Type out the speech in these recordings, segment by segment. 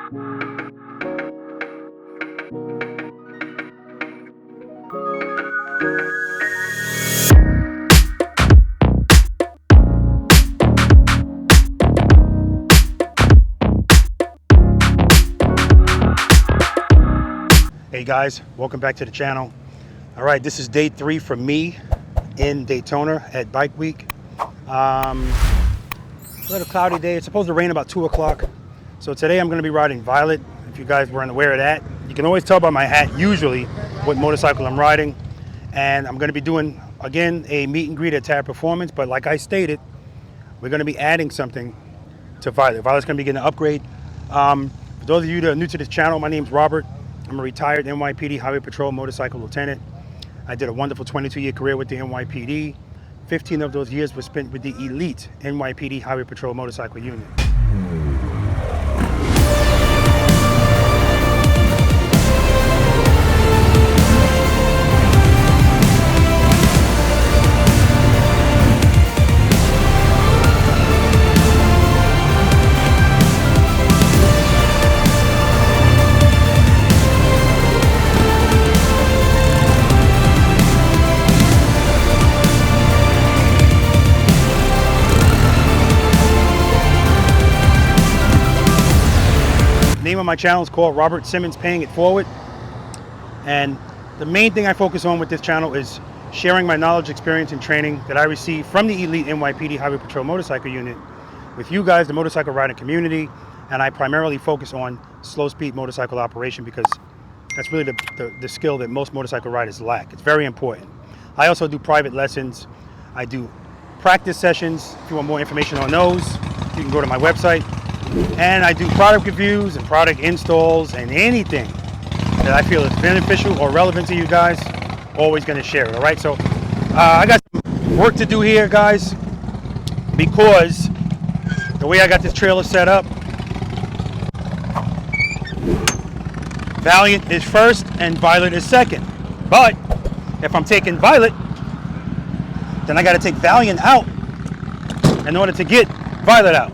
Hey guys, welcome back to the channel. All right, this is day 3 for me in Daytona at Bike Week. A little cloudy day. It's supposed to rain about 2 o'clock. So today I'm going to be riding Violet. If you guys weren't aware of that, you can always tell by my hat usually what motorcycle I'm riding. And I'm going to be doing, again, a meet and greet at TAB Performance. But like I stated, we're going to be adding something to Violet. Violet's going to be getting an upgrade. For those of you that are new to this channel, my name's Robert. I'm a retired NYPD Highway Patrol motorcycle lieutenant. I did a wonderful 22-year career with the NYPD. 15 of those years were spent with the elite NYPD Highway Patrol motorcycle unit. The name of my channel is called Robert Simmons Paying It Forward, and the main thing I focus on with this channel is sharing my knowledge, experience, and training that I received from the elite NYPD Highway Patrol motorcycle unit with you guys, the motorcycle riding community. And I primarily focus on slow speed motorcycle operation because that's really the skill that most motorcycle riders lack. It's very important. I also do private lessons. I do practice sessions. If you want more information on those, you can go to my website. And I do product reviews and product installs, and anything that I feel is beneficial or relevant to you guys, always going to share it. All right, so I got some work to do here, guys, because the way I got this trailer set up, Valiant is first and Violet is second. But if I'm taking Violet, then I got to take Valiant out in order to get Violet out.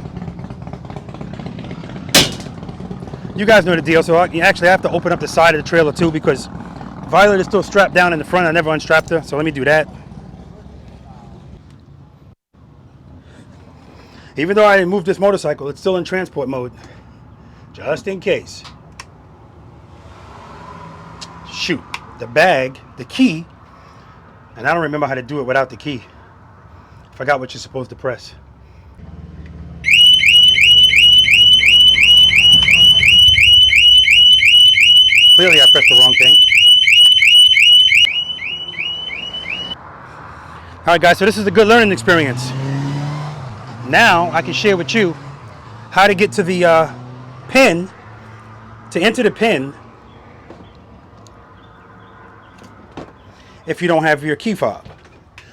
You guys know the deal, so you actually have to open up the side of the trailer too because Violet is still strapped down in the front. I never unstrapped her, so let me do that. Even though I didn't move this motorcycle, it's still in transport mode, just in case. Shoot, the bag, the key, and I don't remember how to do it without the key. Forgot what you're supposed to press. Clearly I pressed the wrong thing. All right guys, so this is a good learning experience. Now I can share with you how to get to the pin, to enter the pin if you don't have your key fob.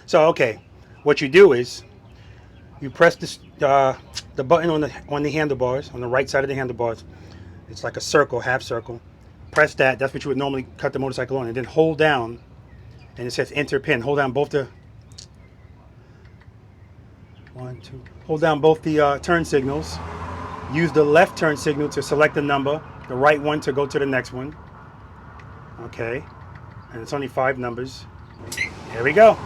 So okay, what you do is you press this, the button on the handlebars, on the right side of the handlebars. It's like a circle, half circle. Press that. That's what you would normally cut the motorcycle on, and then hold down, and it says enter pin. Hold down both the hold down both the turn signals. Use the left turn signal to select the number, the right one to go to the next one. Okay, and it's only 5 numbers. There we go.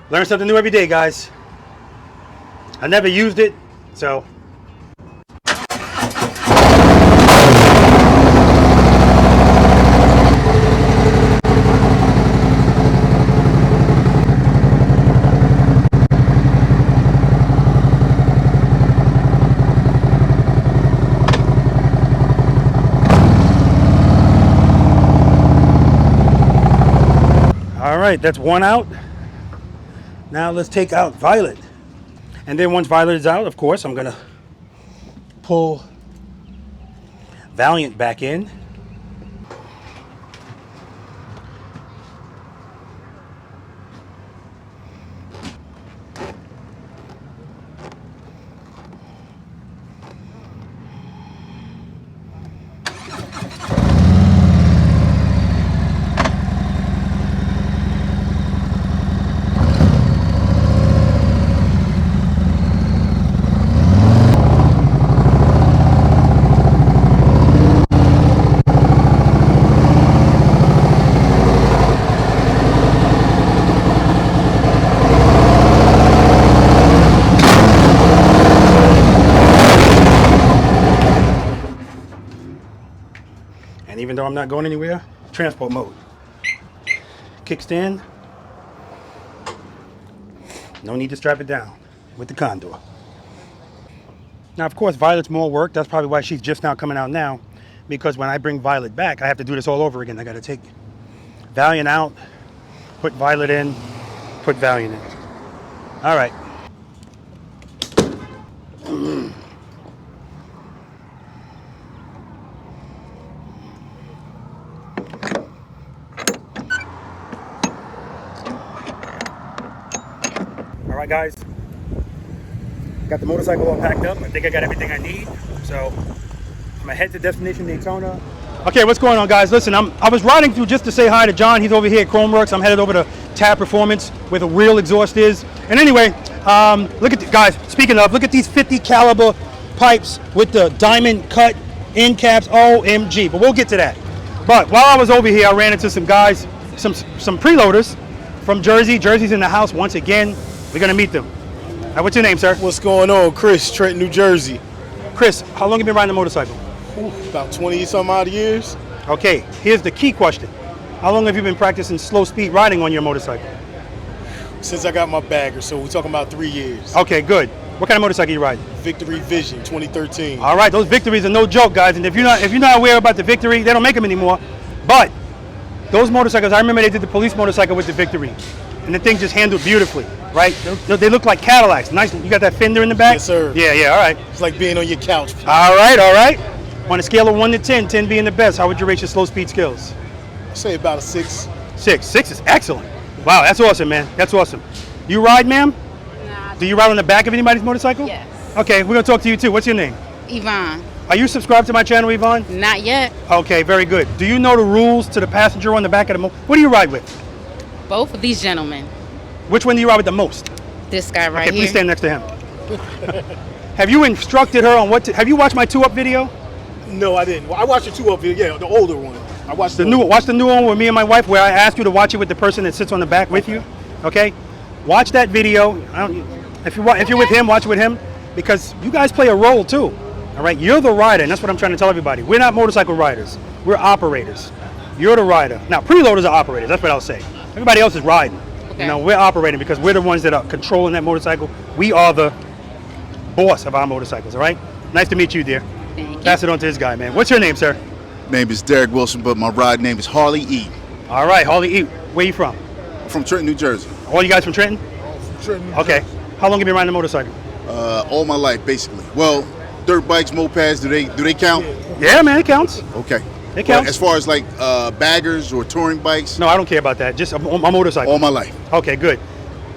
Learn something new every day, guys. I never used it, so. All right, that's one out. Now let's take out Violet. And then once Violet is out, of course, I'm gonna pull Valiant back in. And even though I'm not going anywhere, transport mode. Kickstand. No need to strap it down with the condor. Now, of course, Violet's more work. That's probably why she's just now coming out now. Because when I bring Violet back, I have to do this all over again. I got to take Valiant out, put Violet in, put Valiant in. All right. All right, guys. Got the motorcycle all packed up. I think I got everything I need. So I'm gonna head to destination Daytona. Okay, what's going on, guys? Listen, I was riding through just to say hi to John. He's over here at Chromeworks. I'm headed over to Tab Performance where the real exhaust is. And anyway, look at guys. Speaking of, look at these 50 caliber pipes with the diamond cut end caps. OMG! But we'll get to that. But while I was over here, I ran into some guys, some preloaders from Jersey. Jersey's in the house once again. We're gonna meet them. What's your name, sir? What's going on? Chris, Trenton, New Jersey. Chris, how long have you been riding a motorcycle? About 20 some odd years. Okay, here's the key question. How long have you been practicing slow speed riding on your motorcycle? Since I got my bagger, so we're talking about 3 years. Okay, good. What kind of motorcycle you riding? Victory Vision 2013. All right, those Victories are no joke, guys. And if you're not aware about the Victory, they don't make them anymore. But those motorcycles, I remember they did the police motorcycle with the Victory, and the thing just handled beautifully, right? They look like Cadillacs. Nice. You got that fender in the back? Yes, sir. Yeah. All right. It's like being on your couch. All right. On a scale of 1 to 10, 10 being the best, how would you rate your slow speed skills? I say about a 6. 6 is excellent. Wow, that's awesome, man. That's awesome. You ride, ma'am? Nah. Do you ride on the back of anybody's motorcycle? Yes. Okay, we're gonna talk to you too. What's your name? Yvonne. Are you subscribed to my channel, Yvonne? Not yet. Okay, very good. Do you know the rules to the passenger on the back of the What do you ride with? Both of these gentlemen. Which one do you ride with the most? This guy right Okay, here. please stand next to him. Have you instructed her on what to, have you watched my 2-up video? No, I didn't. Well, I watched the 2-up video, the older one. I watched the new watch the new one with me and my wife where I asked you to watch it with the person that sits on the back with you. Okay? Watch that video. If you're with him, watch it with him because you guys play a role too. All right? You're the rider, and that's what I'm trying to tell everybody. We're not motorcycle riders. We're operators. You're the rider. Now, preloaders are operators. That's what I'll say. Everybody else is riding. Okay. You know, we're operating because we're the ones that are controlling that motorcycle. We are the boss of our motorcycles, all right? Nice to meet you, dear. Thank you. Pass it on to this guy, man. What's your name, sir? Name is Derek Wilson, but my ride name is Harley E. All right, Harley E. Where you from? From Trenton, New Jersey. All you guys from Trenton? From Trenton, New Okay. Jersey. How long have you been riding a motorcycle? All my life, basically. Well, dirt bikes, mopeds, do they count? Yeah, man, it counts. Okay. It But counts. as far as like baggers or touring bikes, No, I don't care about that. Just a motorcycle. all my life. Okay, good.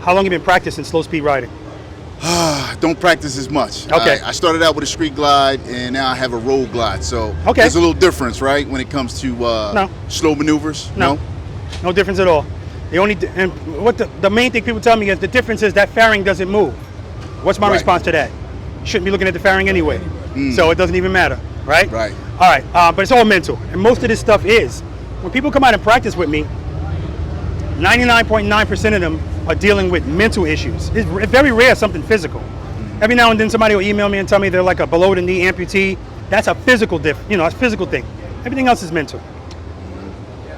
How long have you been practicing slow speed riding? Don't practice as much. Okay. I started out with a street glide, and now I have a road glide. So Okay. there's a little difference, right, when it comes to No. slow maneuvers. No difference at all. The only and what the main thing people tell me is the difference is that fairing doesn't move. What's my Right. response to that? You shouldn't be looking at the fairing anyway, so it doesn't even matter, right? Right. All right, but it's all mental, and most of this stuff is when people come out and practice with me. 99.9% of them are dealing with mental issues. It's very rare something physical. Every now and then somebody will email me and tell me they're like a below the knee amputee. That's a physical a physical thing. Everything else is mental.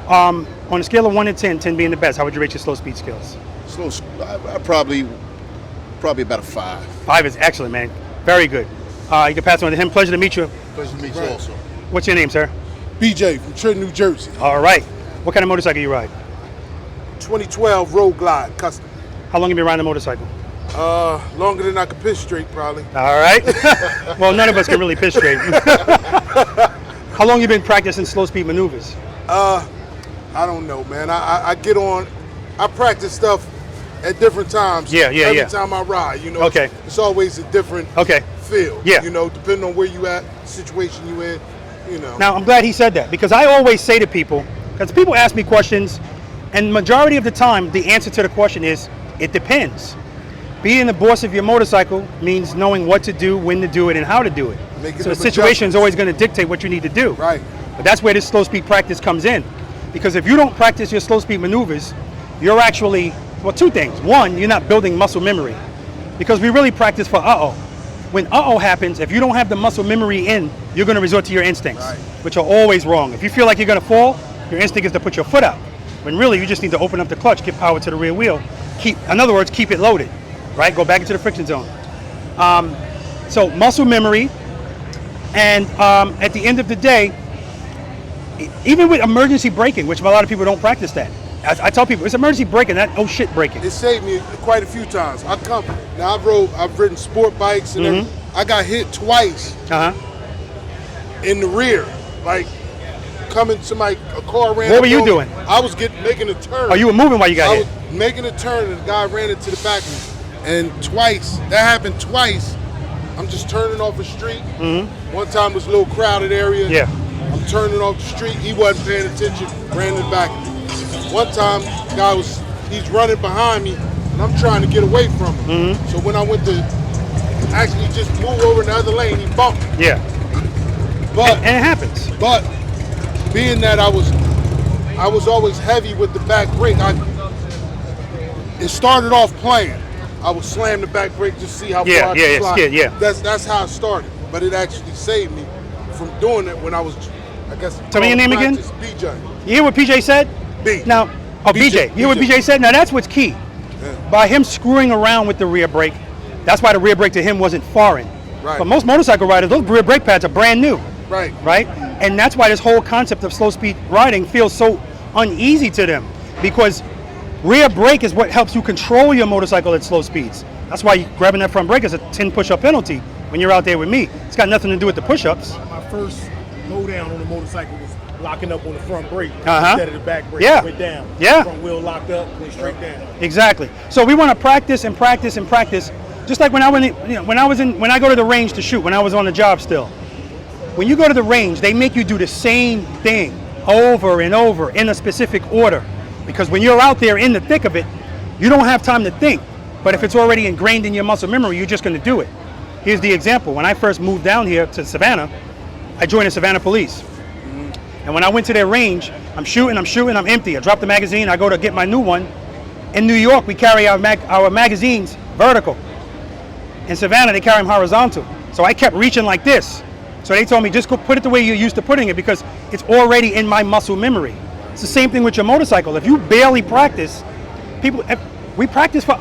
On a scale of 1 to 10, 10 being the best, how would you rate your slow speed skills? I probably about a 5. 5 is excellent, man. Very good. You can pass it on to him. Pleasure to meet you. Pleasure to meet you also. What's your name, sir? BJ from Trenton, New Jersey. All right. What kind of motorcycle you ride? 2012 Road Glide Custom. How long have you been riding a motorcycle? Longer than I could piss straight, probably. All right. Well, none of us can really piss straight. How long have you been practicing slow speed maneuvers? I don't know, man. I get on. I practice stuff at different times. Every time I ride, you know. Okay. It's always a different feel. Yeah. You know, depending on where you at, situation you in, you know. Now, I'm glad he said that because I always say to people, because people ask me questions, and majority of the time, the answer to the question is, it depends. Being the boss of your motorcycle means knowing what to do, when to do it, and how to do it. So the situation is always going to dictate what you need to do. Right. But that's where this slow speed practice comes in. Because if you don't practice your slow speed maneuvers, you're actually, well, 2 things. 1, you're not building muscle memory. Because we really practice for when happens, if you don't have the muscle memory in, you're going to resort to your instincts, which are always wrong. If you feel like you're going to fall, your instinct is to put your foot out. When really you just need to open up the clutch, give power to the rear wheel. In other words, keep it loaded, right? Go back into the friction zone. So muscle memory, and at the end of the day, even with emergency braking, which a lot of people don't practice that. I tell people, it's emergency braking, not oh shit braking. It saved me quite a few times. I've ridden sport bikes and everything. I got hit twice in the rear, like coming to a car ran. What were you doing? I was making a turn. Oh, you were moving while you got hit? I was making a turn and the guy ran into the back of me. And twice, that happened twice. I'm just turning off the street. One time it was a little crowded area. Yeah. I'm turning off the street. He wasn't paying attention, ran in the back of me. One time, he's running behind me, and I'm trying to get away from him. So when I went to actually just move over in the other lane, he bumped me. Yeah. But and it happens. But being that I was always heavy with the back brake, it started off playing. I would slam the back brake just to see how far I could fly. That's how it started. But it actually saved me from doing it when I was, I guess. Tell me your name again. BJ. You hear what PJ said? B. Now, BJ. You hear what BJ said? Now that's what's key. Yeah. By him screwing around with the rear brake, that's why the rear brake to him wasn't foreign. Right. But most motorcycle riders, those rear brake pads are brand new. Right. Right? And that's why this whole concept of slow speed riding feels so uneasy to them, because rear brake is what helps you control your motorcycle at slow speeds. That's why grabbing that front brake is a 10 push-up penalty when you're out there with me. It's got nothing to do with the push-ups. My first go down on the motorcycle was locking up on the front brake instead of the back brake. Yeah. Went down. Yeah. Front wheel locked up, went straight down. Exactly. So we want to practice and practice and practice. Just like when I go to the range to shoot, when I was on the job still. When you go to the range, they make you do the same thing over and over in a specific order. Because when you're out there in the thick of it, you don't have time to think. But if it's already ingrained in your muscle memory, you're just going to do it. Here's the example. When I first moved down here to Savannah, I joined the Savannah Police. And when I went to their range, I'm shooting, I'm empty. I drop the magazine, I go to get my new one. In New York, we carry our magazines vertical. In Savannah, they carry them horizontal. So I kept reaching like this. So they told me, just go put it the way you're used to putting it, because it's already in my muscle memory. It's the same thing with your motorcycle. If you barely practice, we practice for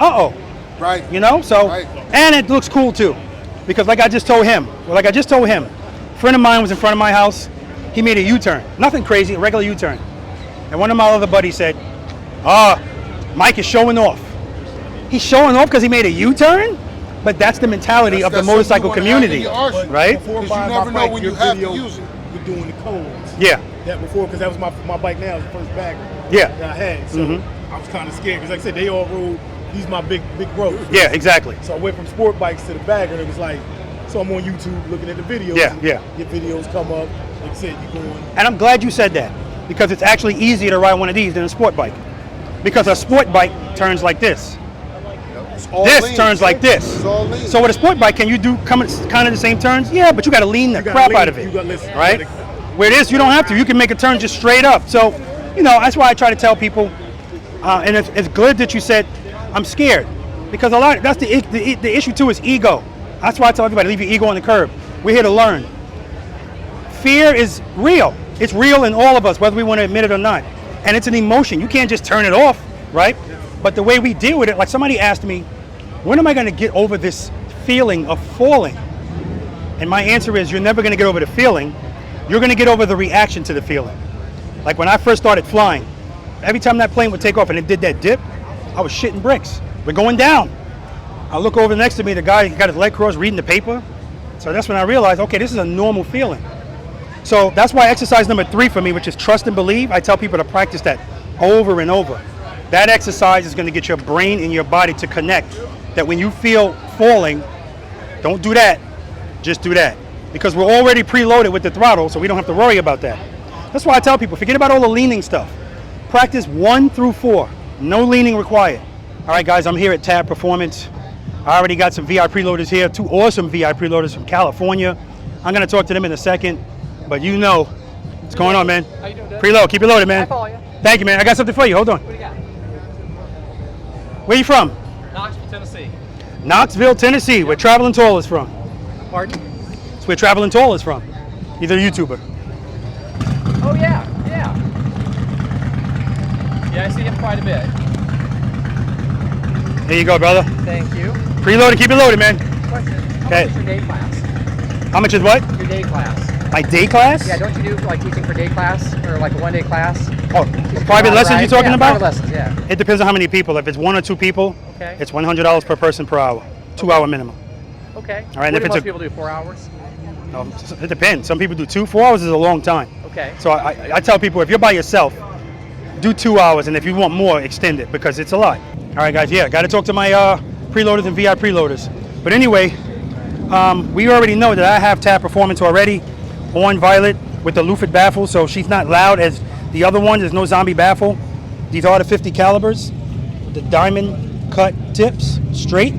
Right. You know, so, and it looks cool too. Because like I just told him, a friend of mine was in front of my house. He made a U-turn. Nothing crazy, a regular U-turn. And one of my other buddies said, Mike is showing off. He's showing off because he made a U-turn? But that's the mentality of the motorcycle community, right? Before Because you buying never my know bike, when your you have to video, use it. We're doing the cones. Yeah. That before, because that was my bike now, the first bagger Yeah. that I had. So I was kind of scared, because like I said, they all rode, these my big bros. Yeah, exactly. So I went from sport bikes to the bagger, and it was like, so I'm on YouTube looking at the videos. Yeah, yeah. Your videos come up, like I said, you're going. And I'm glad you said that, because it's actually easier to ride one of these than a sport bike. Because a sport bike turns like this. This turns like this. So with a sport bike, can you do kind of the same turns? Yeah, but you got to lean the crap out of it, right? Where this, you don't have to. You can make a turn just straight up. So, that's why I try to tell people, and it's good that you said, I'm scared. Because that's the issue too, is ego. That's why I tell everybody, leave your ego on the curb. We're here to learn. Fear is real. It's real in all of us, whether we want to admit it or not. And it's an emotion. You can't just turn it off, right? But the way we deal with it, like somebody asked me, when am I going to get over this feeling of falling? And my answer is, you're never going to get over the feeling. You're going to get over the reaction to the feeling. Like when I first started flying, every time that plane would take off and it did that dip, I was shitting bricks. We're going down. I look over next to me, the guy got his leg crossed reading the paper. So that's when I realized, okay, this is a normal feeling. So that's why exercise number 3 for me, which is trust and believe, I tell people to practice that over and over. That exercise is going to get your brain and your body to connect. That when you feel falling, don't do that, just do that. Because we're already preloaded with the throttle, so we don't have to worry about that. That's why I tell people, forget about all the leaning stuff. Practice 1 through 4, no leaning required. All right, guys, I'm here at Tab Performance. I already got some V.I.Preloaders here, 2 awesome V.I.Preloaders from California. I'm going to talk to them in a second, but what's going on, man? How you doing, Dad? Preload, keep it loaded, man. I follow you. Thank you, man. I got something for you. Hold on. What do you got? Where you from? Knoxville, Tennessee. Knoxville, Tennessee, where Traveling Tall is from. Pardon? It's where Traveling Tall is from. He's a YouTuber. Oh yeah, yeah. Yeah, I see him quite a bit. There you go, brother. Thank you. Preloader, keep it loaded, man. Question. How Okay. much is your day class? How much is what? Your day class. My day class? Yeah, don't you do like teaching for day class or like a one-day class? Oh, private lessons you're talking about? Private lessons, yeah. It depends on how many people. If it's 1 or 2 people, Okay. it's $100 per person per hour. 2-hour minimum. Okay. All right, What if do it's most a- people do? 4 hours? It depends. Some people do 2. 4 hours is a long time. Okay. So I tell people, if you're by yourself, do 2 hours, and if you want more, extend it, because it's a lot. All right, guys, yeah, got to talk to my preloaders and V.I.Preloaders. But anyway, we already know that I have tab performance already on Violet with the loofed baffle, so she's not loud as the other one. There's no zombie baffle. These are the 50 calibers, the diamond cut tips, straight.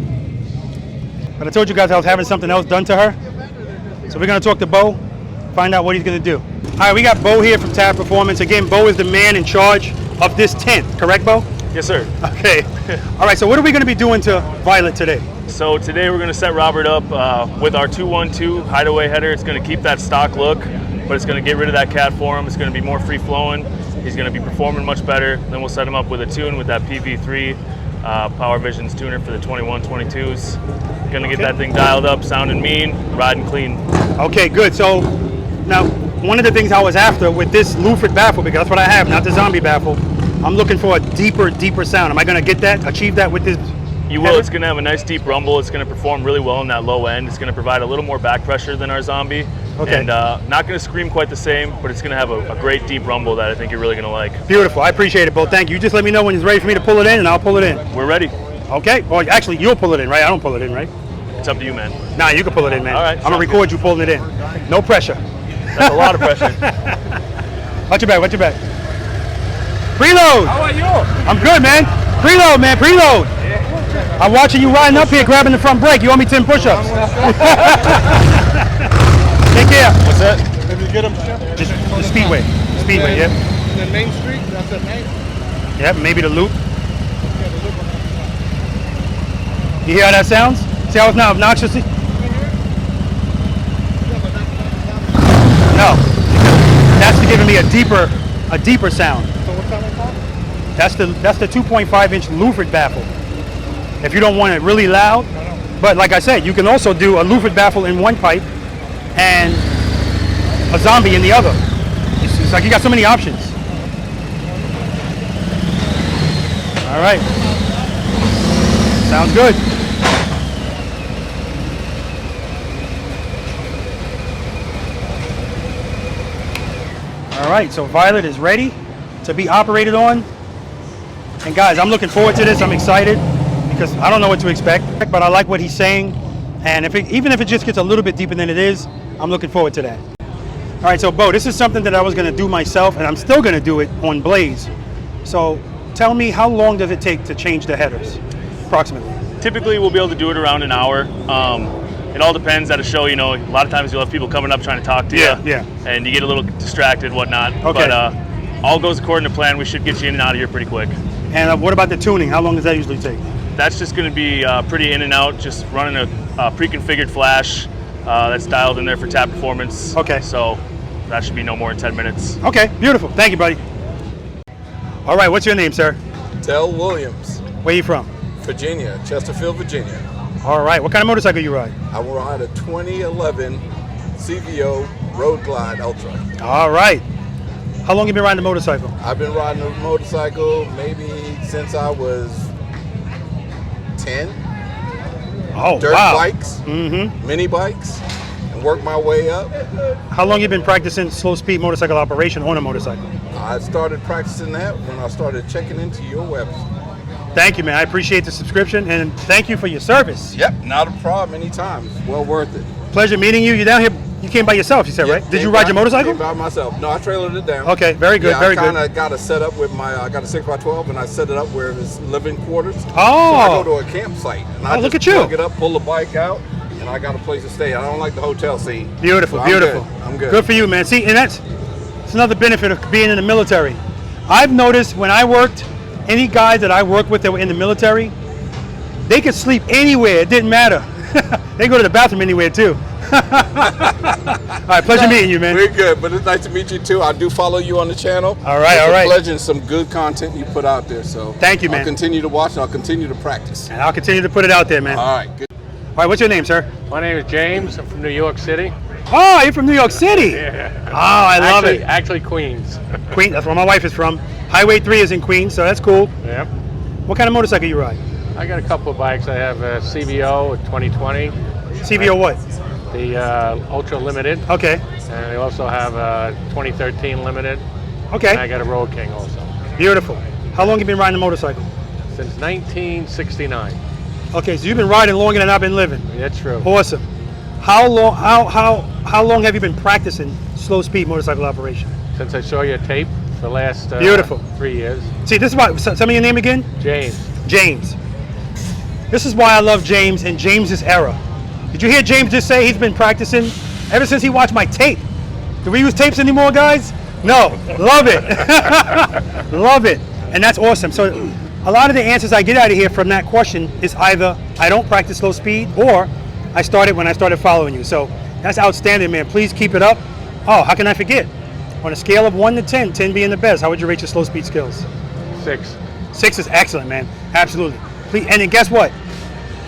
But I told you guys I was having something else done to her. So we're gonna talk to Bo, find out what he's gonna do. All right, we got Bo here from Tab Performance. Again, Bo is the man in charge of this tent, correct, Bo? Yes, sir. Okay. All right, so what are we gonna be doing to Violet today? So today we're going to set Robert up with our 212 hideaway header. It's going to keep that stock look, but it's going to get rid of that cat for him. It's going to be more free flowing. He's going to be performing much better. Then we'll set him up with a tune with that PV3 Power Visions tuner for the 2122s. Going to get that thing dialed up, sounding mean, riding clean. Okay, good. So now, one of the things I was after with this loofed baffle, because that's what I have, not the zombie baffle, I'm looking for a deeper sound. Am I gonna get that, achieve that with this? You will. It's going to have a nice deep rumble. It's going to perform really well in that low end. It's going to provide a little more back pressure than our zombie. Okay. And not going to scream quite the same, but it's going to have a great deep rumble that I think you're really going to like. Beautiful. I appreciate it, Bo. Thank you. You just let me know when it's ready for me to pull it in, and I'll pull it in. We're ready. Okay. Well, actually, you'll pull it in, right? I don't pull it in, right? It's up to you, man. Nah, you can pull it in, man. All right. I'm gonna record you pulling it in. No pressure. That's a lot of pressure. Watch your back. Watch your back. Preload. How are you? I'm good, man. Preload, man. Preload. I'm watching you riding up here, grabbing the front brake. You owe me 10 push-ups. Take care. What's that? Did you get him? Just the Speedway. Speedway, yep. And then Main Street, that's at Main. Yep, maybe the loop. You hear how that sounds? See how it's not obnoxious? No. That's giving me a deeper sound. So what time is that? That's the 2.5-inch loofed baffle. If you don't want it really loud, but like I said, you can also do a loofed baffle in one pipe and a zombie in the other. It's like you got so many options. All right. Sounds good. All right, so Violet is ready to be operated on. And guys, I'm looking forward to this. I'm excited because I don't know what to expect, but I like what he's saying. And even if it just gets a little bit deeper than it is, I'm looking forward to that. All right, so Bo, this is something that I was gonna do myself, and I'm still gonna do it on Blaze. So tell me, how long does it take to change the headers, approximately? Typically, we'll be able to do it around an hour. It all depends at a show. You know, a lot of times you'll have people coming up trying to talk to you. Yeah. And you get a little distracted, whatnot. Okay. But all goes according to plan. We should get you in and out of here pretty quick. And what about the tuning? How long does that usually take? That's just going to be pretty in and out, just running a pre-configured flash that's dialed in there for tap performance. Okay. So that should be no more than 10 minutes. Okay, beautiful. Thank you, buddy. All right, what's your name, sir? Del Williams, Where you from? Virginia, Chesterfield, Virginia. All right, what kind of motorcycle you ride? I ride a 2011 CVO Road Glide Ultra. All right. How long you been riding a motorcycle? I've been riding a motorcycle maybe since I was 10. Oh, Dirt wow. bikes, mini bikes, and worked my way up. How long you been practicing slow speed motorcycle operation on a motorcycle? I started practicing that when I started checking into your website. Thank you, man. I appreciate the subscription, and thank you for your service. Yep, not a problem anytime. It's well worth it. Pleasure meeting you. You down here? You came by yourself, you said, Yep, right? Did you came ride by- your motorcycle? Came by myself. No, I trailered it down. Okay, very good, Yeah, very I good. kind of got it set up with my, I got a 6x12 and I set it up where it's living quarters. Oh. So I go to a campsite and I Oh, look just at you. plug it up, pull the bike out, and I got a place to stay. I don't like the hotel scene. Beautiful, So I'm beautiful. good. I'm good. Good for you, man. See, and it's another benefit of being in the military. I've noticed when I worked, any guys that I worked with that were in the military, they could sleep anywhere. It didn't matter. They go to the bathroom anywhere too. All right, pleasure meeting you, man. We're good, but it's nice to meet you too. I do follow you on the channel. All right, it's all right. a pleasure and some good content you put out there. So thank you, man. I'll continue to watch and I'll continue to practice. And I'll continue to put it out there, man. All right, good. All right, what's your name, sir? My name is James. I'm from New York City. Oh, you're from New York City. Yeah. Oh, I love it. Actually, Queens. Queens, that's where my wife is from. Highway 3 is in Queens, so that's cool. Yep. What kind of motorcycle you ride? I got a couple of bikes. I have a CVO 2020. CVO what? The Ultra Limited. Okay. And I also have a 2013 Limited. Okay. And I got a Road King also. Beautiful. How long have you been riding a motorcycle? Since 1969. Okay, so you've been riding longer than I've been living. That's true. Awesome. How long have you been practicing slow speed motorcycle operation? Since I saw your tape for the last Beautiful. 3 years. See, this is why. Tell me your name again. James. James. This is why I love James and James's era. Did you hear James just say he's been practicing ever since he watched my tape? Do we use tapes anymore, guys? No. Love it. Love it. And that's awesome. So a lot of the answers I get out of here from that question is either I don't practice slow speed or I started when I started following you. So that's outstanding, man. Please keep it up. Oh, how can I forget? On a scale of 1 to 10, 10 being the best, how would you rate your slow speed skills? 6. 6 is excellent, man. Absolutely. Please, and then guess what?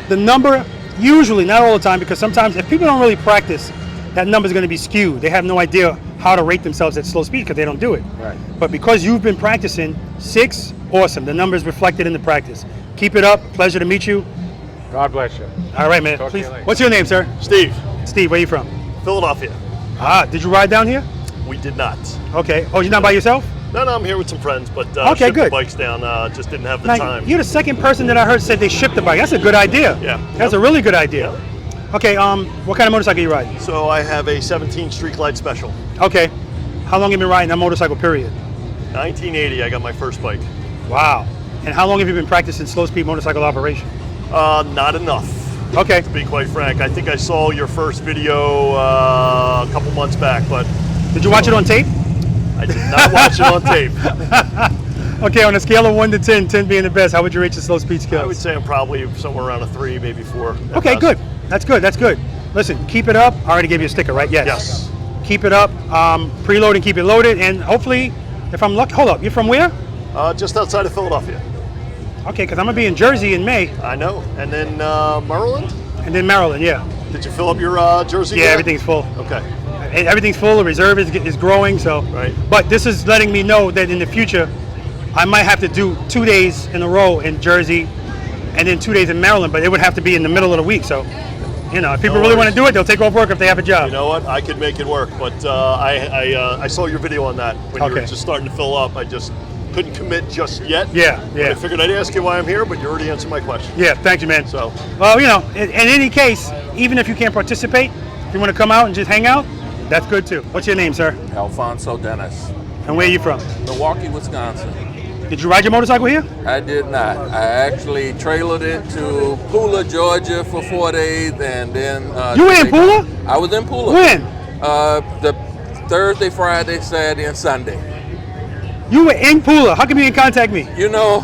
The number, usually, not all the time, because sometimes if people don't really practice, that number is going to be skewed. They have no idea how to rate themselves at slow speed because they don't do it. Right. But because you've been practicing, 6, awesome. The number is reflected in the practice. Keep it up. Pleasure to meet you. God bless you. All right, man. Talk to Please. you later. What's your name, sir? Steve. Steve, where are you from? Philadelphia. Ah, did you ride down here? We did not. Okay. Oh, you're not by yourself? No, I'm here with some friends, but okay, shipped good. the bikes down. Just didn't have the Now, time. you're the second person that I heard said they shipped the bike. That's a good idea. Yeah. That's a really good idea. Yep. Okay. What kind of motorcycle are you riding? So I have a 17 Street Glide Special. Okay. How long have you been riding that motorcycle? Period. 1980. I got my first bike. Wow. And how long have you been practicing slow speed motorcycle operation? Not enough. Okay. To be quite frank, I think I saw your first video a couple months back, but. Did you watch it on tape? I did not watch it on tape. Okay, on a scale of 1 to 10, 10 being the best, how would you rate your slow speed skills? I would say I'm probably somewhere around a 3, maybe 4. Okay, best. good. That's good. That's good. Listen, keep it up. I already gave you a sticker, right? Yes. Yes. Keep it up. Preload and keep it loaded. And hopefully, if I'm lucky, hold up. You're from where? Just outside of Philadelphia. Okay, because I'm going to be in Jersey in May. I know. And then Maryland? And then Maryland, yeah. Did you fill up your Jersey? Yeah, yet? everything's full. Okay. Everything's full. The reserve is growing. So. Right. But this is letting me know that in the future, I might have to do 2 days in a row in Jersey, and then 2 days in Maryland. But it would have to be in the middle of the week. So, you know, if people really want to do it, they'll take off work if they have a job. You know what? I could make it work. But I saw your video on that when you were just starting to fill up. I just couldn't commit just yet. Yeah. But I figured I'd ask you why I'm here, but you already answered my question. Yeah, thank you, man. So. Well, you know, in any case, even if you can't participate, if you want to come out and just hang out, that's good too. What's your name, sir? Alfonso Dennis. And where are you from? Milwaukee, Wisconsin. Did you ride your motorcycle here? I did not. I actually trailered it to Pula, Georgia for 4 days, and then... you were in Pula? I was in Pula. When? The Thursday, Friday, Saturday, and Sunday. You were in Pula. How come you didn't contact me? You know,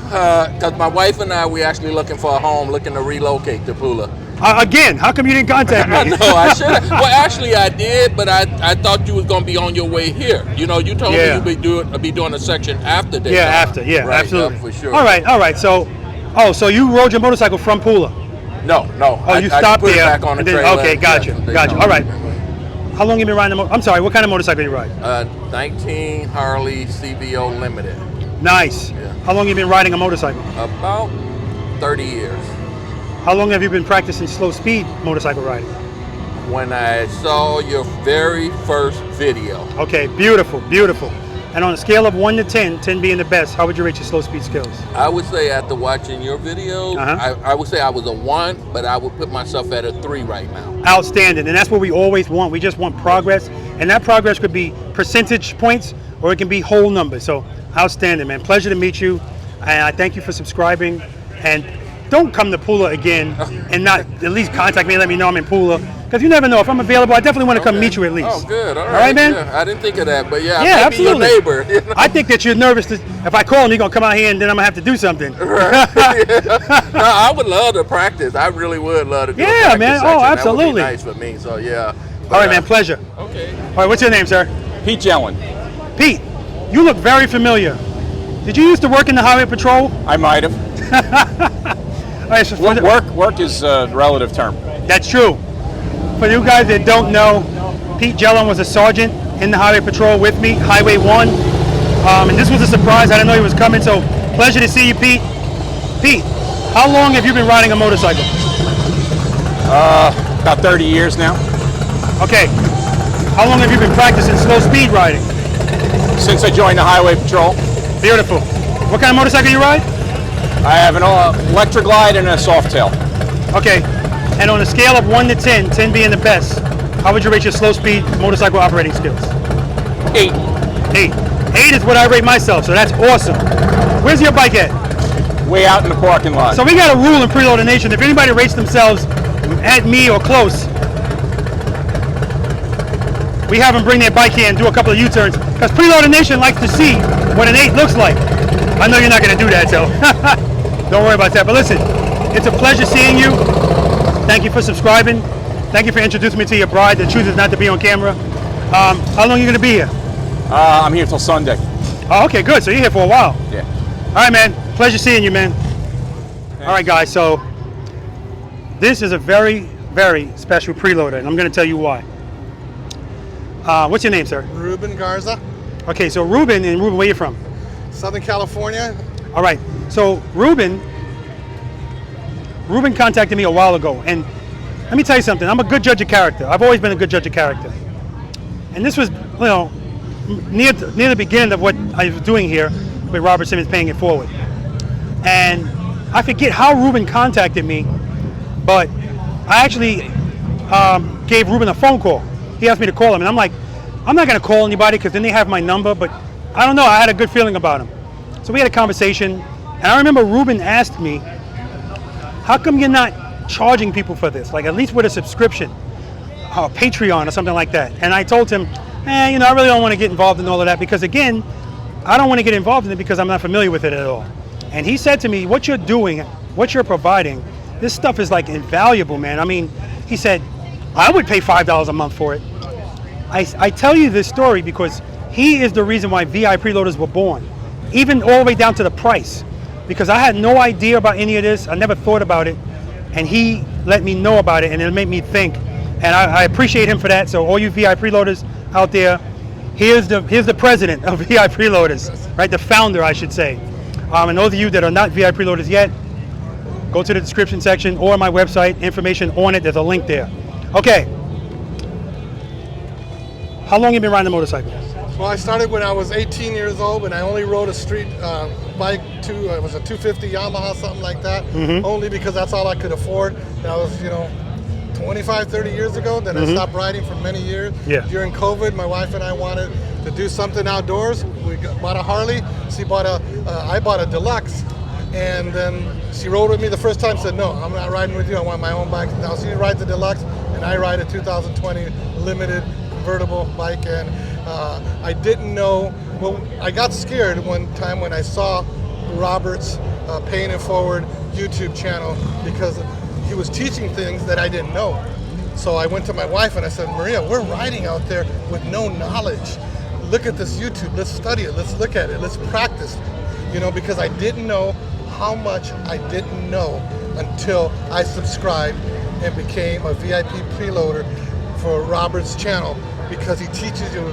because my wife and I, we actually looking for a home, looking to relocate to Pula. Again, how come you didn't contact me? No, I should have. Well, actually, I did, but I thought you was going to be on your way here. You know, you told me you'd be doing a section after Daytona. Yeah, after. Yeah, right, absolutely. for sure. All right. So you rode your motorcycle from Pula? No. Oh, you stopped I put there. It back on the trailer. Okay, gotcha. All right. How long have you been riding I'm sorry, what kind of motorcycle you ride? 19 Harley CVO Limited. Nice. Yeah. How long have you been riding a motorcycle? About 30 years. How long have you been practicing slow speed motorcycle riding? When I saw your very first video. Okay, beautiful. And on a scale of 1 to 10, 10 being the best, how would you rate your slow speed skills? I would say after watching your videos, I would say I was a 1, but I would put myself at a 3 right now. Outstanding, and that's what we always want. We just want progress, and that progress could be percentage points or it can be whole numbers. So outstanding, man. Pleasure to meet you, and I thank you for subscribing. And don't come to Pula again and not at least contact me and let me know I'm in Pula. Because you never know. If I'm available, I definitely want to come meet you at least. Oh, good. All right, man? Yeah, I didn't think of that, but yeah, I might be your neighbor. You know? I think that you're nervous. If I call him, he's going to come out here and then I'm going to have to do something. Right. No, I would love to practice. I really would love to do a practice man. section. Oh, absolutely. That would be nice for me. So, yeah. But, all right, man, pleasure. Okay. All right, what's your name, sir? Pete Jellin. Pete, you look very familiar. Did you used to work in the Highway Patrol? I might have. All right, so work is a relative term. That's true. For you guys that don't know, Pete Jellin was a sergeant in the Highway Patrol with me, Highway 1. And this was a surprise. I didn't know he was coming, so pleasure to see you, Pete. Pete, how long have you been riding a motorcycle? About 30 years now. Okay. How long have you been practicing slow speed riding? Since I joined the Highway Patrol. Beautiful. What kind of motorcycle you ride? I have an Electra Glide and a Softail. Okay. And on a scale of 1 to 10, 10 being the best, how would you rate your slow speed motorcycle operating skills? 8. 8. 8 is what I rate myself, so that's awesome. Where's your bike at? Way out in the parking lot. So we got a rule in Preloader Nation. If anybody rates themselves at me or close, we have them bring their bike here and do a couple of U-turns, because Preloader Nation likes to see what an 8 looks like. I know you're not going to do that, so don't worry about that. But listen, it's a pleasure seeing you. Thank you for subscribing. Thank you for introducing me to your bride that chooses not to be on camera. How long are you going to be here? I'm here till Sunday. Oh, okay, good. So you're here for a while. Yeah. All right, man. Pleasure seeing you, man. Thanks. All right, guys. So this is a very, very special preloader, and I'm going to tell you why. What's your name, sir? Ruben Garza. Okay, so Ruben, where are you from? Southern California. All right. So Ruben contacted me a while ago, and let me tell you something. I'm a good judge of character. I've always been a good judge of character. And this was, near the beginning of what I was doing here with Robert Simmons paying it forward. And I forget how Ruben contacted me, but I actually gave Ruben a phone call. He asked me to call him, and I'm like, I'm not going to call anybody because then they have my number, but I don't know. I had a good feeling about him. So we had a conversation, and I remember Ruben asked me, how come you're not charging people for this? Like at least with a subscription, or Patreon or something like that. And I told him, I really don't want to get involved in all of that because again, I don't want to get involved in it because I'm not familiar with it at all. And he said to me, what you're doing, what you're providing, this stuff is like invaluable, man. I mean, he said, I would pay $5 a month for it. I tell you this story because he is the reason why V.I.Preloaders were born, even all the way down to the price, because I had no idea about any of this. I never thought about it, and he let me know about it, and it made me think, and I appreciate him for that. So all you V.I.Preloaders out there, here's the president of V.I.Preloaders, right? The founder, I should say. And those of you that are not V.I.Preloaders yet, go to the description section or my website, information on it, there's a link there. Okay. How long have you been riding a motorcycle? Well, I started when I was 18 years old, and I only rode a street bike. It was a 250 Yamaha, something like that, only because that's all I could afford. That was, 25, 30 years ago. Then I stopped riding for many years. Yeah. During COVID, my wife and I wanted to do something outdoors. We bought a Harley. I bought a Deluxe. And then she rode with me the first time, said, no, I'm not riding with you. I want my own bike. Now she rides the Deluxe, and I ride a 2020 limited convertible bike. And I didn't know, I got scared one time when I saw Robert's Paying It Forward YouTube channel because he was teaching things that I didn't know. So I went to my wife and I said, Maria, we're riding out there with no knowledge. Look at this YouTube, let's study it, let's look at it, let's practice. Because I didn't know how much I didn't know until I subscribed and became a VIP preloader for Robert's channel, because he teaches you,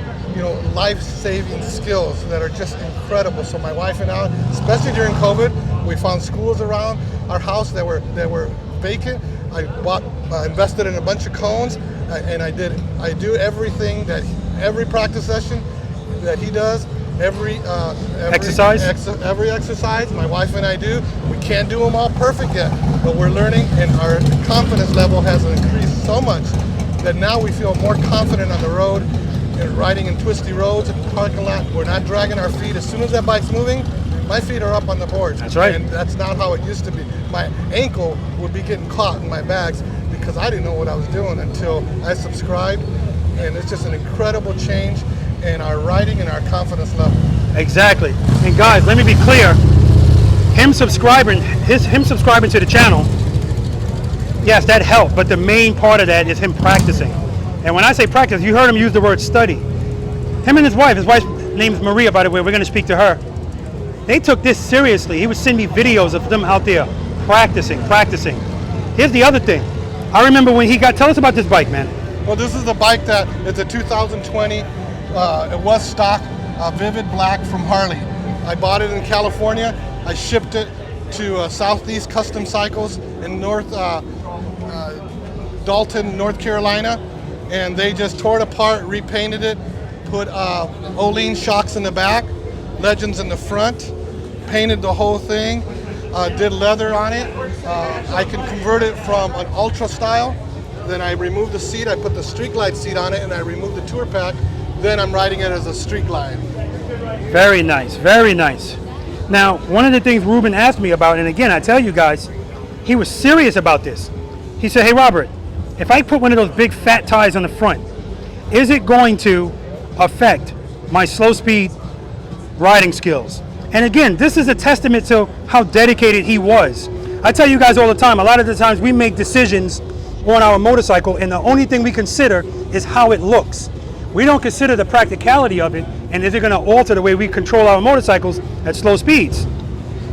life-saving skills that are just incredible. So my wife and I, especially during COVID, we found schools around our house that were vacant. I invested in a bunch of cones, and I do everything every practice session that he does. Every exercise my wife and I do. We can't do them all perfect yet, but we're learning, and our confidence level has increased so much that now we feel more confident on the road and riding in twisty roads and parking lot. We're not dragging our feet. As soon as that bike's moving, my feet are up on the boards. That's right. And that's not how it used to be. My ankle would be getting caught in my bags because I didn't know what I was doing until I subscribed, and it's just an incredible change in our riding and our confidence level. Exactly. And guys, let me be clear. Him subscribing to the channel, yes, that helped, but the main part of that is him practicing. And when I say practice, you heard him use the word study. Him and his wife's name's Maria, by the way, we're going to speak to her. They took this seriously. He would send me videos of them out there practicing. Here's the other thing. I remember when he tell us about this bike, man. Well, this is a bike that it's a 2020. It was stock, vivid black from Harley. I bought it in California. I shipped it to Southeast Custom Cycles in Dalton, North Carolina, and they just tore it apart, repainted it, put Olean shocks in the back, Legends in the front, painted the whole thing, did leather on it. I can convert it from an ultra style. Then I removed the seat, I put the Street Glide seat on it, and I removed the tour pack. Then I'm riding it as a Street Glide. Very nice, very nice. Now, one of the things Ruben asked me about, and again, I tell you guys, he was serious about this. He said, hey, Robert, if I put one of those big fat tires on the front, is it going to affect my slow speed riding skills? And again, this is a testament to how dedicated he was. I tell you guys all the time, a lot of the times we make decisions on our motorcycle and the only thing we consider is how it looks. We don't consider the practicality of it and is it going to alter the way we control our motorcycles at slow speeds.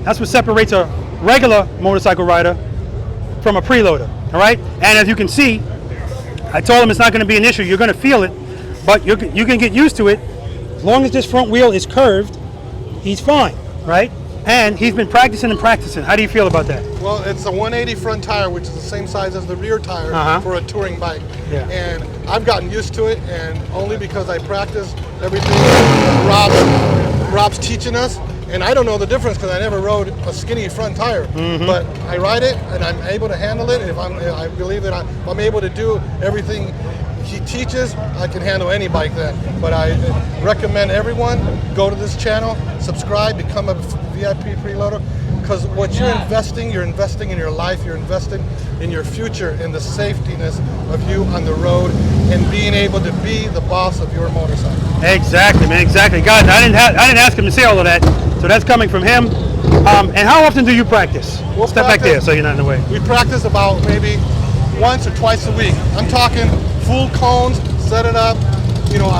That's what separates a regular motorcycle rider from a preloader, all right? And as you can see, I told him it's not going to be an issue. You're going to feel it, but you can get used to it. As long as this front wheel is curved, he's fine, right? And he's been practicing and practicing. How do you feel about that? Well, it's a 180 front tire, which is the same size as the rear tire for a touring bike. Yeah. And I've gotten used to it, and only because I practice everything Rob's teaching us. And I don't know the difference because I never rode a skinny front tire. But I ride it, and I'm able to handle it. I believe that I'm able to do everything he teaches, I can handle any bike then. But I recommend everyone go to this channel, subscribe, become a VIP preloader, because what you're investing in your life, you're investing in your future, in the safetiness of you on the road, and being able to be the boss of your motorcycle. Exactly, man, exactly. Guys, I didn't ask him to say all of that, so that's coming from him. And how often do you practice? We'll Step back there so you're not in the way. We practice about maybe once or twice a week. I'm talking full cones, set it up. You know,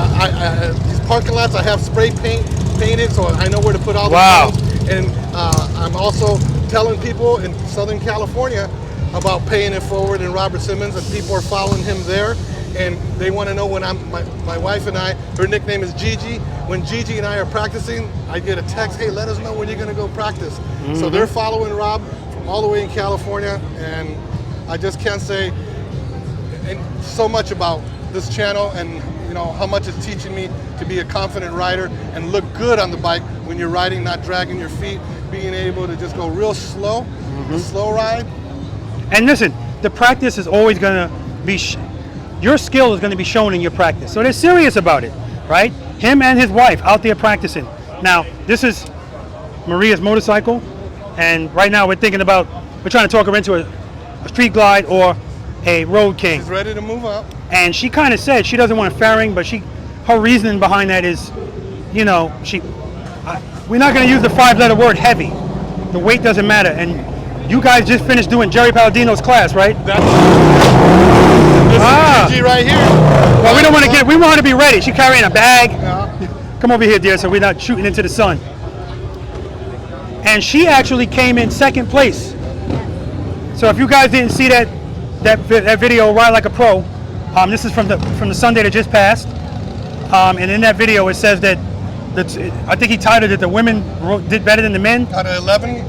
these parking lots, I have spray painted, so I know where to put all the cones. And I'm also telling people in Southern California about paying it forward in Robert Simmons, and people are following him there. And they want to know when my wife and I, her nickname is Gigi. When Gigi and I are practicing, I get a text, hey, let us know when you're going to go practice. So they're following Rob from all the way in California, and I just can't say so much about this channel and you know how much it's teaching me to be a confident rider and look good on the bike when you're riding, not dragging your feet, being able to just go real slow, a slow ride. And listen, the practice is always going to be, your skill is going to be shown in your practice. So they're serious about it, right? Him and his wife out there practicing. Now, this is Maria's motorcycle, and right now we're thinking about, we're trying to talk her into a street glide or a road king. She's ready to move up. And she kind of said she doesn't want a fairing, but her reasoning behind that is, you know, we're not going to use the 5-letter word heavy. The weight doesn't matter. And you guys just finished doing Jerry Palladino's class, right? This is Gigi right here. Well, we don't want to we want her to be ready. She's carrying a bag. Yeah. Come over here, dear, so we're not shooting into the sun. And she actually came in second place. So if you guys didn't see that video, Ride Like a Pro, this is from the Sunday that just passed. And in that video, it says that I think he titled it, the women did better than the men. Out of 11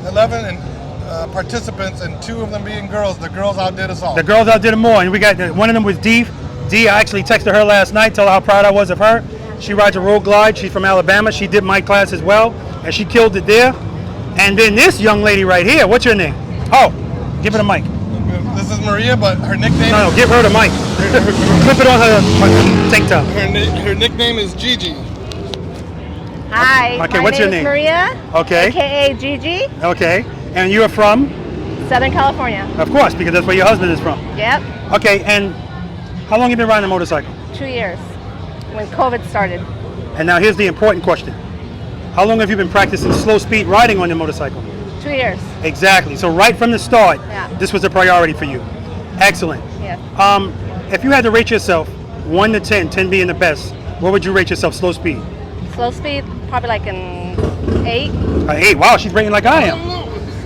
participants, and 2 of them being girls, the girls outdid us all. The girls outdid them more, and we got one of them was Dee. Dee, I actually texted her last night, told her how proud I was of her. She rides a road glide. She's from Alabama. She did my class as well, and she killed it there. And then this young lady right here, what's your name? Oh, give her the mic. This is Maria, but her nickname... No, give her the mic. Flip it on her tank top. Her nickname is Gigi. Hi, okay, my what's your name name? is Maria, okay. AKA Gigi. Okay, and you are from? Southern California. Of course, because that's where your husband is from. Yep. Okay, and how long have you been riding a motorcycle? 2 years, when COVID started. And now here's the important question. How long have you been practicing slow speed riding on your motorcycle? 2 years. Exactly, so right from the start, yeah. This was a priority for you. Excellent. Yeah. If you had to rate yourself 1 to 10, 10 being the best, what would you rate yourself slow speed? Slow speed, probably like an 8. An 8. Wow, she's rating like I am.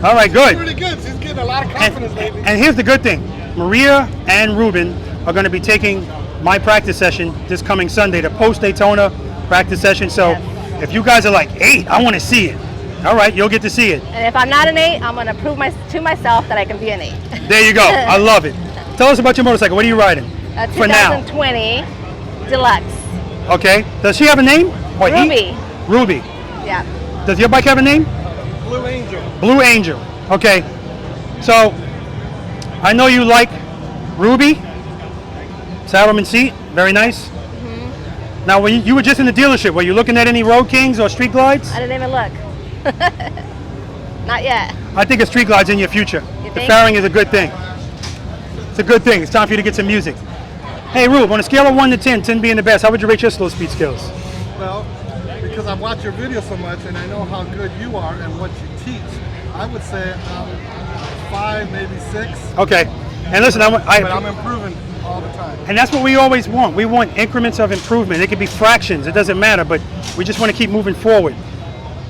All right, good. Pretty good. She's getting a lot of confidence lately. And here's the good thing. Maria and Ruben are going to be taking my practice session this coming Sunday, the post-Daytona practice session. So if you guys are like 8, I want to see it. All right, you'll get to see it. And if I'm not an 8, I'm going to prove to myself that I can be an 8. There you go. I love it. Tell us about your motorcycle. What are you riding? For now. 2020 Deluxe. Okay. Does she have a name? Or Ruby. Ruby. Yeah. Does your bike have a name? Blue Angel. Blue Angel. Okay. So I know you like Ruby. Saddleman seat. Very nice. Mm-hmm. Now, when you were just in the dealership, were you looking at any Road Kings or Street Glides? I didn't even look. Not yet. I think a Street Glide's in your future. The fairing is a good thing. It's a good thing. It's time for you to get some music. Hey, Rube, on a scale of 1 to 10, 10 being the best, how would you rate your slow speed skills? Well, because I've watched your videos so much and I know how good you are and what you teach, I would say 5, maybe 6. Okay. And listen, but I'm improving all the time. And that's what we always want. We want increments of improvement. It could be fractions. It doesn't matter, but we just want to keep moving forward.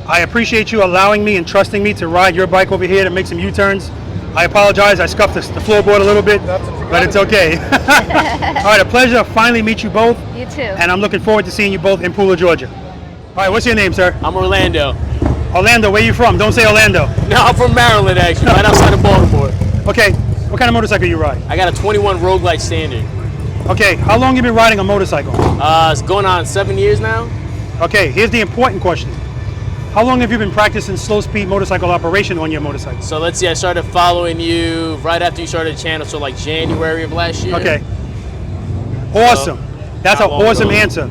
I appreciate you allowing me and trusting me to ride your bike over here to make some U-turns. I apologize. I scuffed the floorboard a little bit, but it's okay. All right, a pleasure to finally meet you both. You too. And I'm looking forward to seeing you both in Pooler, Georgia. All right, what's your name, sir? I'm Orlando. Orlando, where you from? Don't say Orlando. No, I'm from Maryland, actually, right outside of Baltimore. Okay, what kind of motorcycle you ride? I got a 21 Road Glide Standard. Okay, how long have you been riding a motorcycle? It's going on 7 years now. Okay, here's the important question. How long have you been practicing slow speed motorcycle operation on your motorcycle? So let's see, I started following you right after you started the channel, so like January of last year. Okay. Awesome. So, that's an awesome answer.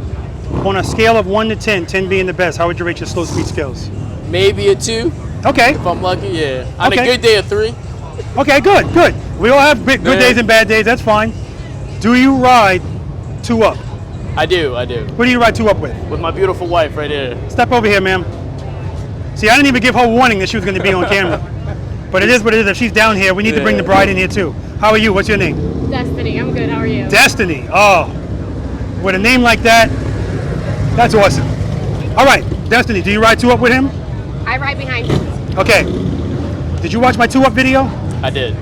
On a scale of 1 to 10, 10 being the best, how would you rate your slow speed skills? Maybe a 2. Okay. If I'm lucky, yeah. On a good day, a 3. Okay, good, good. We all have good days and bad days, that's fine. Do you ride 2-up? I do. Who do you ride 2-up with? With my beautiful wife right here. Step over here, ma'am. See, I didn't even give her warning that she was going to be on camera. But it is what it is. If she's down here, we need to bring the bride in here too. How are you? What's your name? Destiny. I'm good. How are you? Destiny. Oh, with a name like that, that's awesome. All right, Destiny, do you ride 2-up with him? I ride behind him. Okay. Did you watch my 2-up video? I did.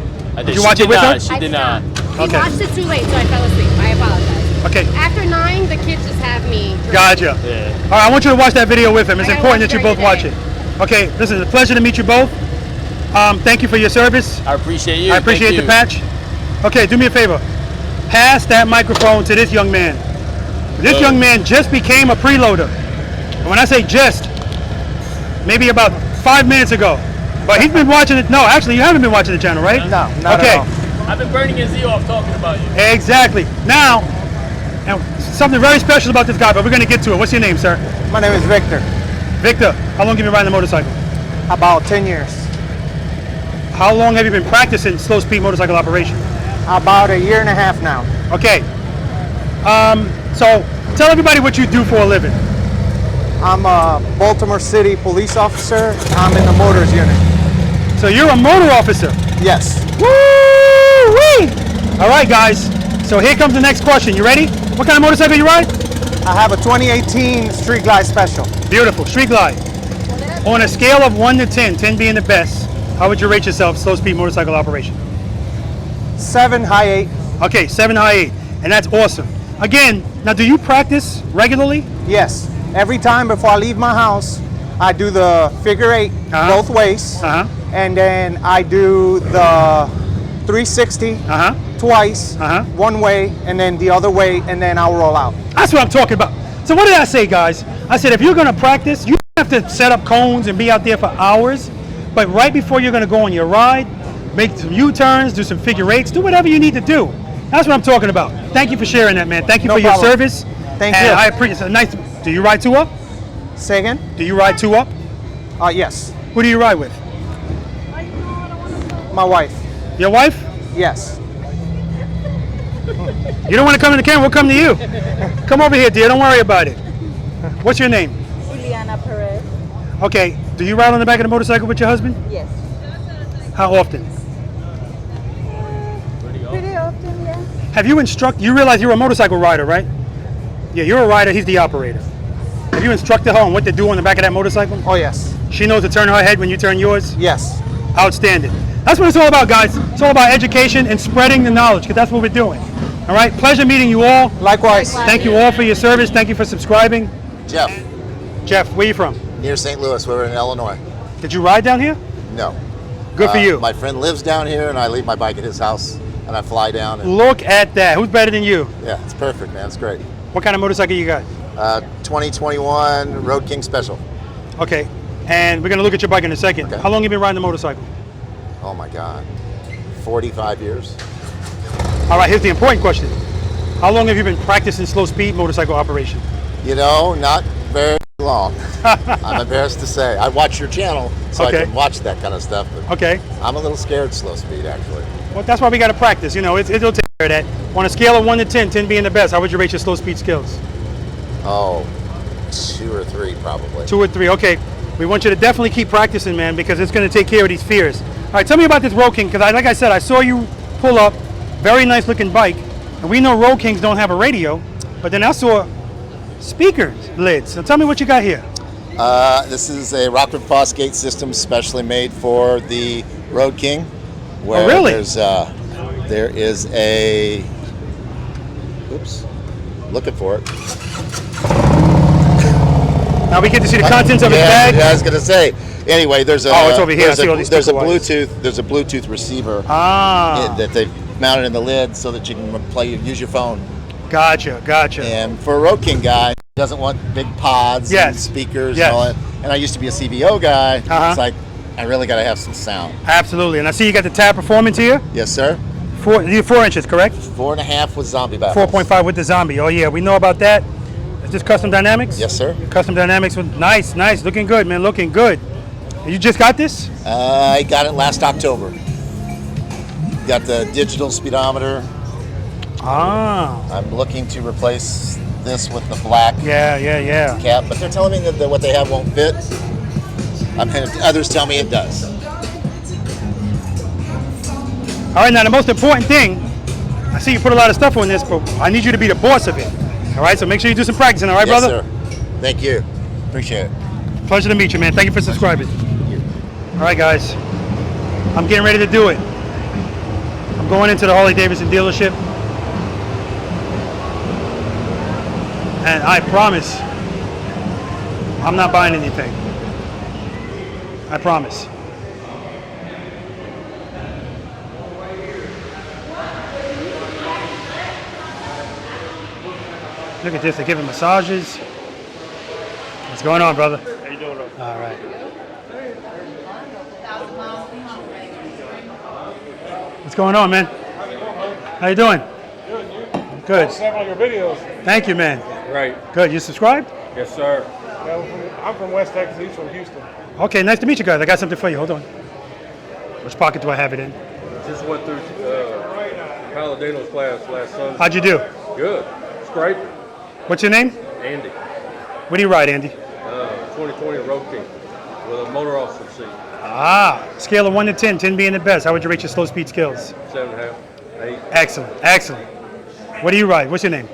Did you watch it with her? She did not. He watched it too late, so I fell asleep. I apologize. Okay. After 9, the kids just have me. Gotcha. Yeah. All right, I want you to watch that video with him. It's important that you both watch it. Okay, listen, it's a pleasure to meet you both. Thank you for your service. I appreciate you. I appreciate the patch. Okay, do me a favor. Pass that microphone to this young man. This young man just became a preloader. And when I say just, maybe about 5 minutes ago. But he's been watching it. No, actually, you haven't been watching the channel, right? No, not at all. I've been burning his ear off talking about you. Exactly. Now, and something very special about this guy, but we're going to get to it. What's your name, sir? My name is Victor. Victor, how long have you been riding a motorcycle? About 10 years. How long have you been practicing slow speed motorcycle operation? About 1.5 years now. Okay. So tell everybody what you do for a living. I'm a Baltimore City police officer. I'm in the motors unit. So you're a motor officer? Yes. Woo-wee! All right, guys. So here comes the next question. You ready? What kind of motorcycle you ride? I have a 2018 Street Glide Special. Beautiful. Street Glide. On a scale of 1 to 10, 10 being the best, how would you rate yourself slow speed motorcycle operation? 7, high 8. Okay, 7, high 8. And that's awesome. Again, now do you practice regularly? Yes. Every time before I leave my house, I do the figure 8 both ways. And then I do the 360 twice, one way, and then the other way, and then I'll roll out. That's what I'm talking about. So what did I say, guys? I said, if you're going to practice, you don't have to set up cones and be out there for hours. But right before you're going to go on your ride, make some U-turns, do some figure 8s, do whatever you need to do. That's what I'm talking about. Thank you for sharing that, man. Thank you for your service. Thank you. I appreciate it. Nice. Do you ride 2-up? Say again? Do you ride 2-up? Yes. Who do you ride with? My wife. Your wife? Yes. You don't want to come in the camera, we'll come to you. Come over here, dear. Don't worry about it. What's your name? Ileana Perez. Okay. Do you ride on the back of the motorcycle with your husband? Yes. How often? Pretty often, yeah. Have you you realize you're a motorcycle rider, right? Yeah, you're a rider, he's the operator. Have you instructed her on what to do on the back of that motorcycle? Oh, yes. She knows to turn her head when you turn yours? Yes. Outstanding. That's what it's all about, guys. It's all about education and spreading the knowledge, because that's what we're doing. All right, pleasure meeting you all. Likewise. Thank you all for your service. Thank you for subscribing. Jeff. Jeff, where you from? Near St. Louis. We're in Illinois. Did you ride down here? No. Good for you. My friend lives down here, and I leave my bike at his house, and I fly down. And Look at that. Who's better than you? yeah, it's perfect, man. It's great. What kind of motorcycle you got? 2021 Road King Special. Okay, and we're going to look at your bike in a second. Okay. How long have you been riding the motorcycle? Oh, my God. 45 years. All right, here's the important question. How long have you been practicing slow speed motorcycle operation? You know, not very long. I'm embarrassed to say. I watch your channel, so I can watch that kind of stuff. But okay. I'm a little scared slow speed, actually. Well, that's why we got to practice. You know, it'll take care of that. On a scale of 1 to 10, 10 being the best, how would you rate your slow speed skills? Oh, 2 or 3 probably. 2 or 3, okay. We want you to definitely keep practicing, man, because it's going to take care of these fears. All right, tell me about this Road King, because like I said, I saw you pull up, very nice looking bike, and we know Road Kings don't have a radio, but then I saw speakers lids. So tell me what you got here. This is a Rockford Fosgate system specially made for the Road King. Where oh, really? There is a, oops, looking for it. Now we get to see the contents of his bag. Yeah, I was gonna say. Anyway, there's a it's over here. There's a Bluetooth receiver that they've mounted in the lid so that you can use your phone. Gotcha. And for a Road King guy, he doesn't want big pods and speakers and all that. And I used to be a CVO guy. It's like I really got to have some sound. Absolutely. And I see you got the tab performance here. Yes, sir. 4 inches, correct? 4.5 with zombie baffles. 4.5 with the zombie. Oh yeah, we know about that. Is this custom dynamics? Yes, sir. Custom dynamics with nice, looking good, man, looking good. You just got this? I got it last October. Got the digital speedometer. I'm looking to replace this with the black cap, but they're telling me that what they have won't fit. Others tell me it does. All right, now the most important thing, I see you put a lot of stuff on this, but I need you to be the boss of it. All right, so make sure you do some practicing, all right, brother? Yes, sir. Thank you. Appreciate it. Pleasure to meet you, man. Thank you for subscribing. All right, guys. I'm getting ready to do it. I'm going into the Harley Davidson dealership. And I promise, I'm not buying anything. I promise. Look at this, they're giving massages. What's going on, brother? How you doing? All right. What's going on, man? How you doing? Good. Several of your videos. Thank you, man. Right. Good. You subscribed? Yes, sir. I'm from West Texas. He's from Houston. Okay, nice to meet you guys. I got something for you. Hold on. Which pocket do I have it in? Just went through Paladino's class last Sunday. How'd you do? Good. Scraper. What's your name? Andy. What do you ride, Andy? 2020 Road King with a motor officer seat. Scale of 1 to 10, 10 being the best. How would you rate your slow speed skills? 7.5, 8. Excellent. What do you ride? What's your name?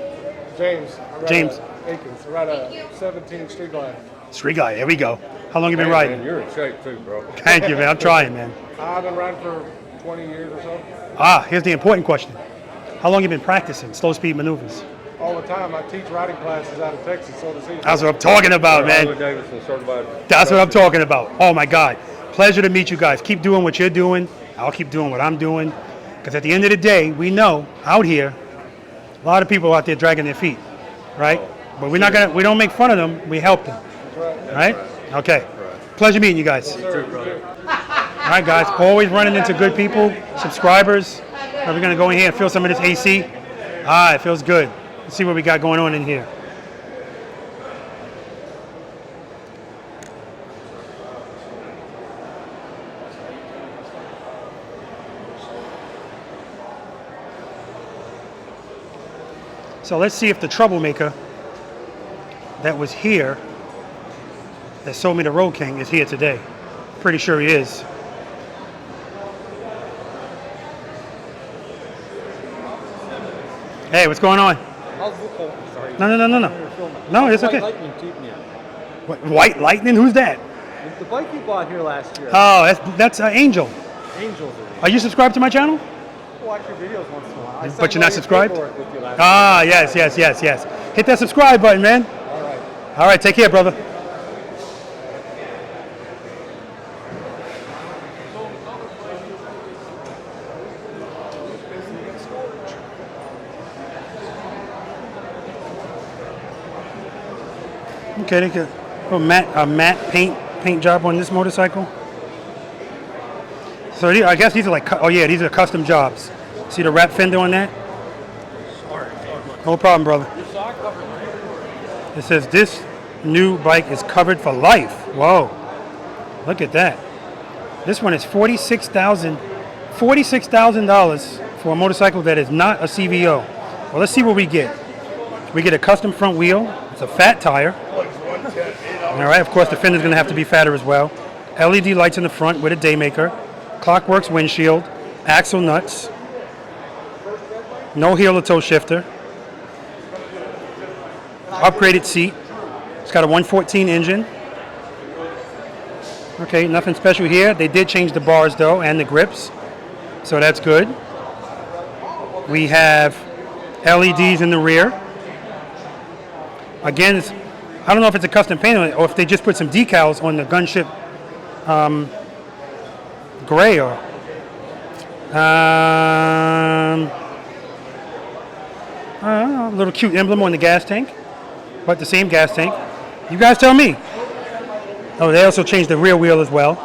James. James. Aikens. I ride a 17 Street Glide. Street guy. Here we go. How long have you been riding? Man, you're in shape too, bro. Thank you, man. I'm trying, man. I've been riding for 20 years or so. Here's the important question. How long have you been practicing slow speed maneuvers? All the time. I teach riding classes out of Texas, so to see. That's what I'm talking about, man. Harley Davidson certified. That's what I'm talking about. Oh my God. Pleasure to meet you guys. Keep doing what you're doing. I'll keep doing what I'm doing. Because at the end of the day, we know out here, a lot of people out there dragging their feet, right? But we don't make fun of them. We help them, right? Okay. Pleasure meeting you guys. You too, brother. All right, guys. Always running into good people, subscribers. We're gonna go in here and feel some of this AC. It feels good. Let's see what we got going on in here. So let's see if the troublemaker that was here, that sold me the Road King, is here today. Pretty sure he is. Hey, what's going on? Sorry. No. No, it's okay. Lightning keeping you. What, White Lightning? Who's that? The bike you bought here last year. Oh, that's Angel. Angels. Are you subscribed to my channel? I watch your videos once in a while. But you're not subscribed? Ah, yes. Hit that subscribe button, man. All right, take care, brother. Okay, they get a matte paint job on this motorcycle. So I guess these are like, oh yeah, these are custom jobs. See the wrap fender on that? No problem, brother. It says this new bike is covered for life. Whoa, look at that. This one is $46,000 for a motorcycle that is not a CVO. Well, let's see what we get. We get a custom front wheel. It's a fat tire. All right, of course the fender's gonna have to be fatter as well. LED lights in the front with a Daymaker. Clockworks windshield. Axle nuts. No heel or toe shifter. Upgraded seat. It's got a 114 engine. Okay, nothing special here. They did change the bars though and the grips, so that's good. We have LEDs in the rear. Again, I don't know if it's a custom paint or if they just put some decals on the gunship gray or a little cute emblem on the gas tank, but the same gas tank. You guys tell me. Oh, they also changed the rear wheel as well.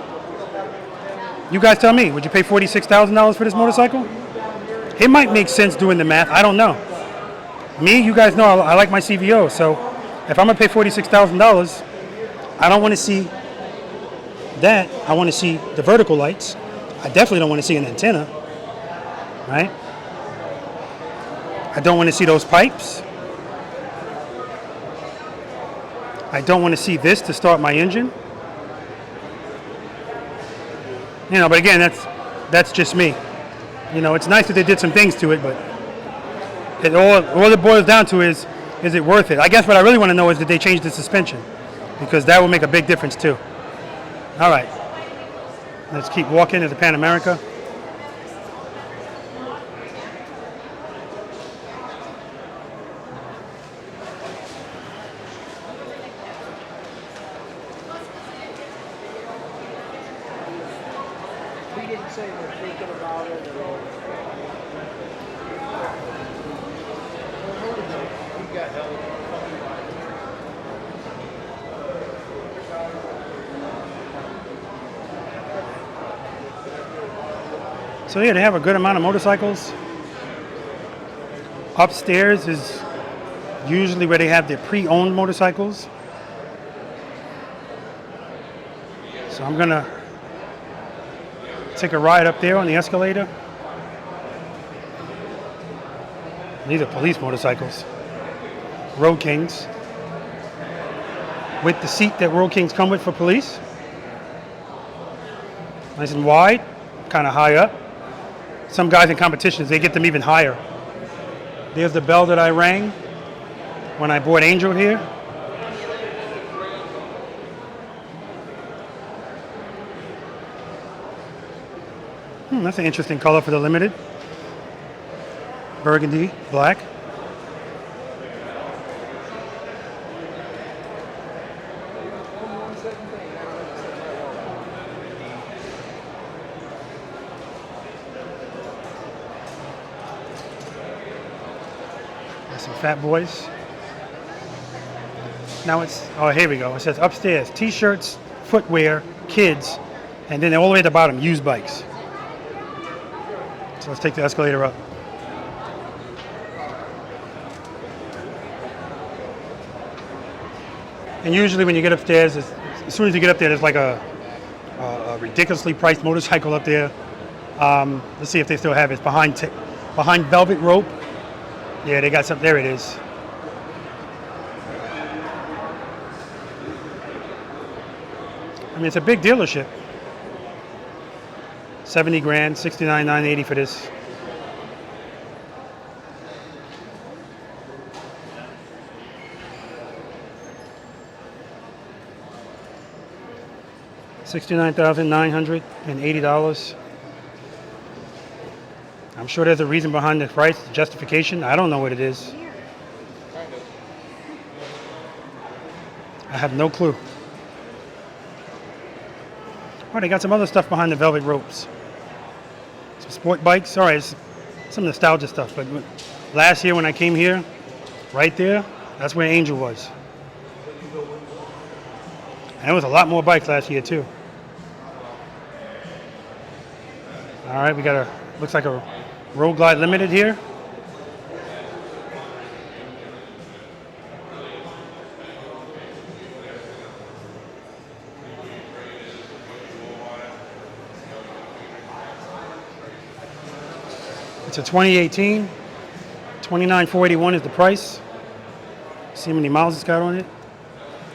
You guys tell me, would you pay $46,000 for this motorcycle? It might make sense doing the math. I don't know. Me, you guys know I like my CVO, so if I'm gonna pay $46,000, I don't want to see that. I want to see the vertical lights. I definitely don't want to see an antenna, right? I don't want to see those pipes. I don't want to see this to start my engine. You know, but again, that's just me. You know, it's nice that they did some things to it, but all it boils down to is it worth it? I guess what I really want to know is that they changed the suspension, because that will make a big difference too. All right, let's keep walking to the Pan America. We didn't say we're thinking about it at all. We got held. So yeah, they have a good amount of motorcycles. Upstairs is usually where they have their pre-owned motorcycles. So I'm gonna take a ride up there on the escalator. These are police motorcycles. Road Kings. With the seat that Road Kings come with for police. Nice and wide, kind of high up. Some guys in competitions, they get them even higher. There's the bell that I rang when I bought Angel here. That's an interesting color for the Limited. Burgundy, black. There's some Fat Boys. Now it's, oh, here we go. It says upstairs, t-shirts, footwear, kids, and then all the way at the bottom, used bikes. So let's take the escalator up. And usually when you get upstairs, as soon as you get up there, there's like a ridiculously priced motorcycle up there. Let's see if they still have it. It's behind velvet rope. Yeah, they got something. There it is. I mean, it's a big dealership. 70 grand, 69,980 for this. $69,980. I'm sure there's a reason behind the price, justification. I don't know what it is. I have no clue. Oh, they got some other stuff behind the velvet ropes. Some sport bikes. All right, it's some nostalgia stuff. But last year when I came here, right there, that's where Angel was. And there was a lot more bikes last year too. All right, we got a, looks like a Road Glide Limited here. It's a 2018, $29,481 is the price. See how many miles it's got on it?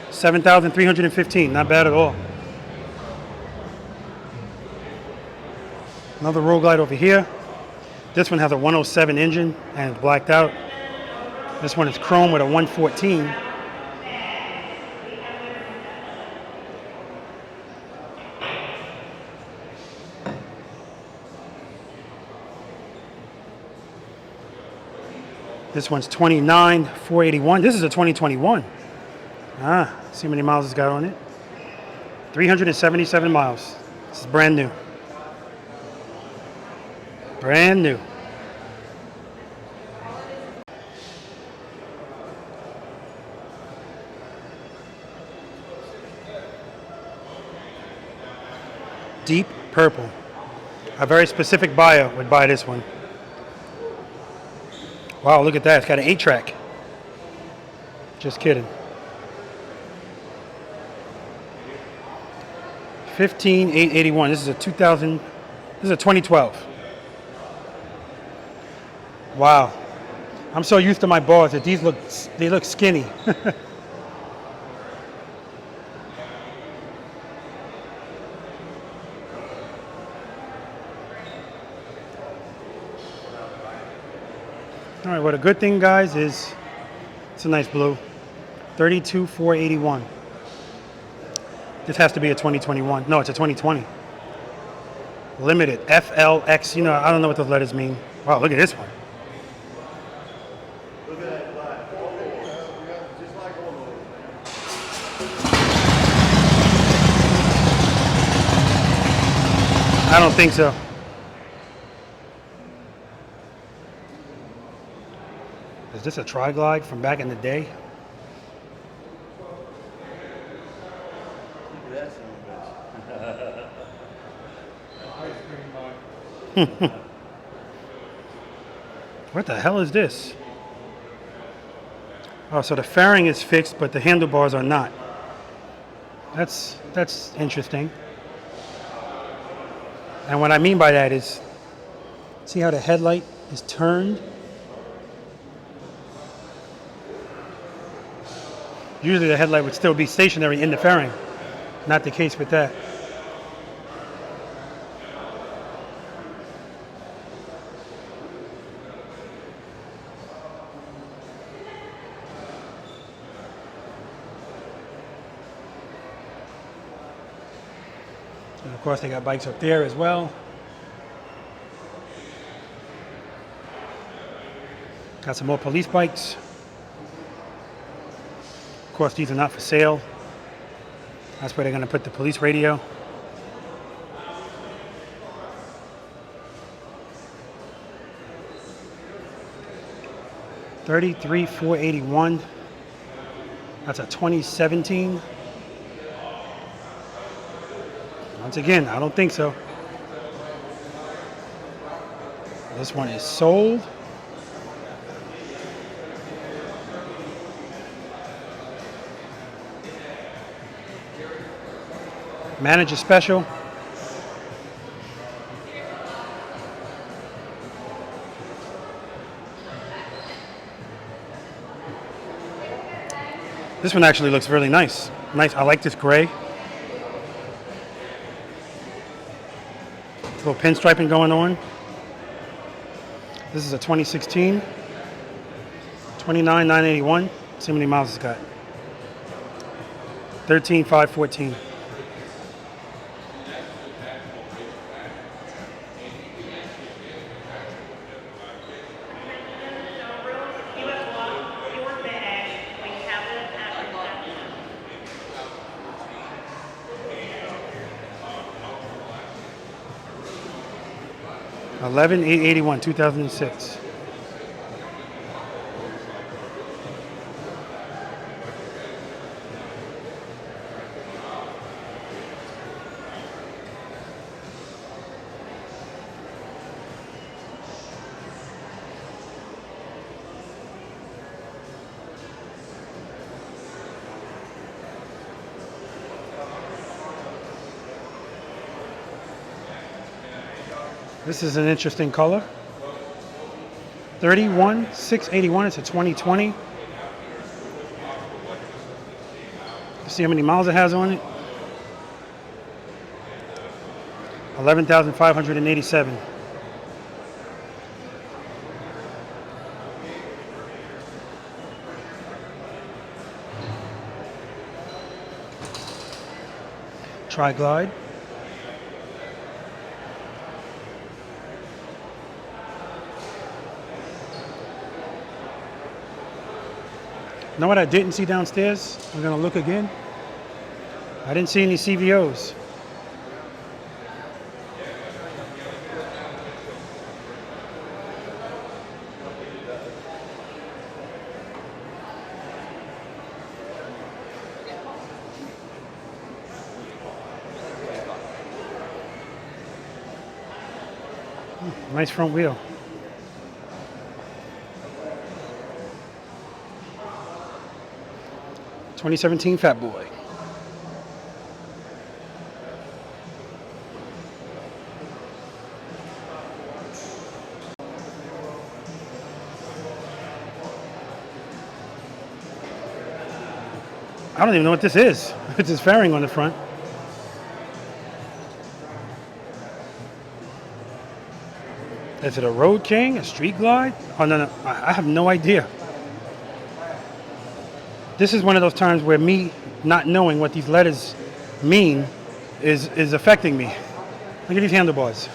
7,315, not bad at all. Another Road Glide over here. This one has a 107 engine and it's blacked out. This one is chrome with a 114. This one's 29,481. This is a 2021. See how many miles it's got on it? 377 miles. This is brand new. Brand new. Deep purple. A very specific buyer would buy this one. Wow, look at that. It's got an 8-track. Just kidding. 15,881. This is a 2000. This is a 2012. Wow. I'm so used to my bars that these look skinny. All right, well, the good thing, guys, is it's a nice blue. 32,481. This has to be a 2021. No, it's a 2020. Limited, FLX. You know, I don't know what those letters mean. Wow, look at this one. I don't think so. Is this a Tri-Glide from back in the day? What the hell is this? Oh, so the fairing is fixed, but the handlebars are not. That's interesting. And what I mean by that is, see how the headlight is turned? Usually the headlight would still be stationary in the fairing. Not the case with that. And of course they got bikes up there as well. Got some more police bikes. Of course, these are not for sale. That's where they're going to put the police radio. $33,481. That's a 2017. Once again, I don't think so. This one is sold. Manager special. This one actually looks really nice. Nice. I like this gray. Little pinstriping going on. This is a 2016. 29,981. See how many miles it's got. 13,514. 11/8/81, 2006. This is an interesting color. 31/6/81. It's a 2020. Let's see how many miles it has on it. 11,587. Tri-glide. Know what I didn't see downstairs? I'm gonna look again. I didn't see any CVOs. Nice front wheel. '17 Fat Boy. I don't even know what this is. It's this fairing on the front. Is it a Road King? A Street Glide? Oh, no. I have no idea. This is one of those times where me not knowing what these letters mean is affecting me. Look at these handlebars.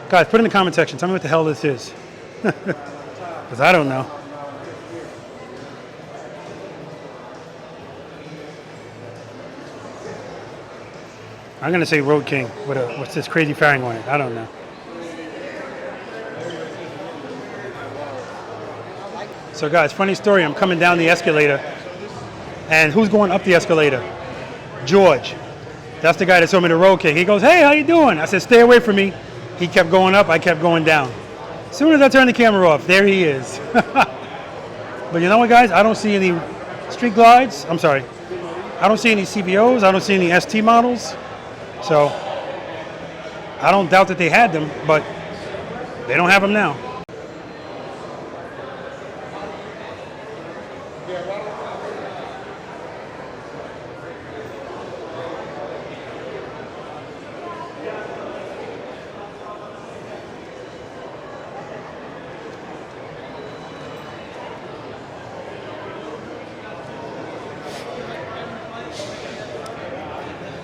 Guys, put in the comment section. Tell me what the hell this is. Because I don't know. I'm going to say Road King. What's this crazy fairing on it? I don't know. So guys, funny story. I'm coming down the escalator. And who's going up the escalator? George. That's the guy that told me the Road King. He goes, hey, how you doing? I said, stay away from me. He kept going up. I kept going down. As soon as I turned the camera off, there he is. But you know what, guys? I don't see any street glides. I'm sorry. I don't see any CVOs. I don't see any ST models. So I don't doubt that they had them, but they don't have them now.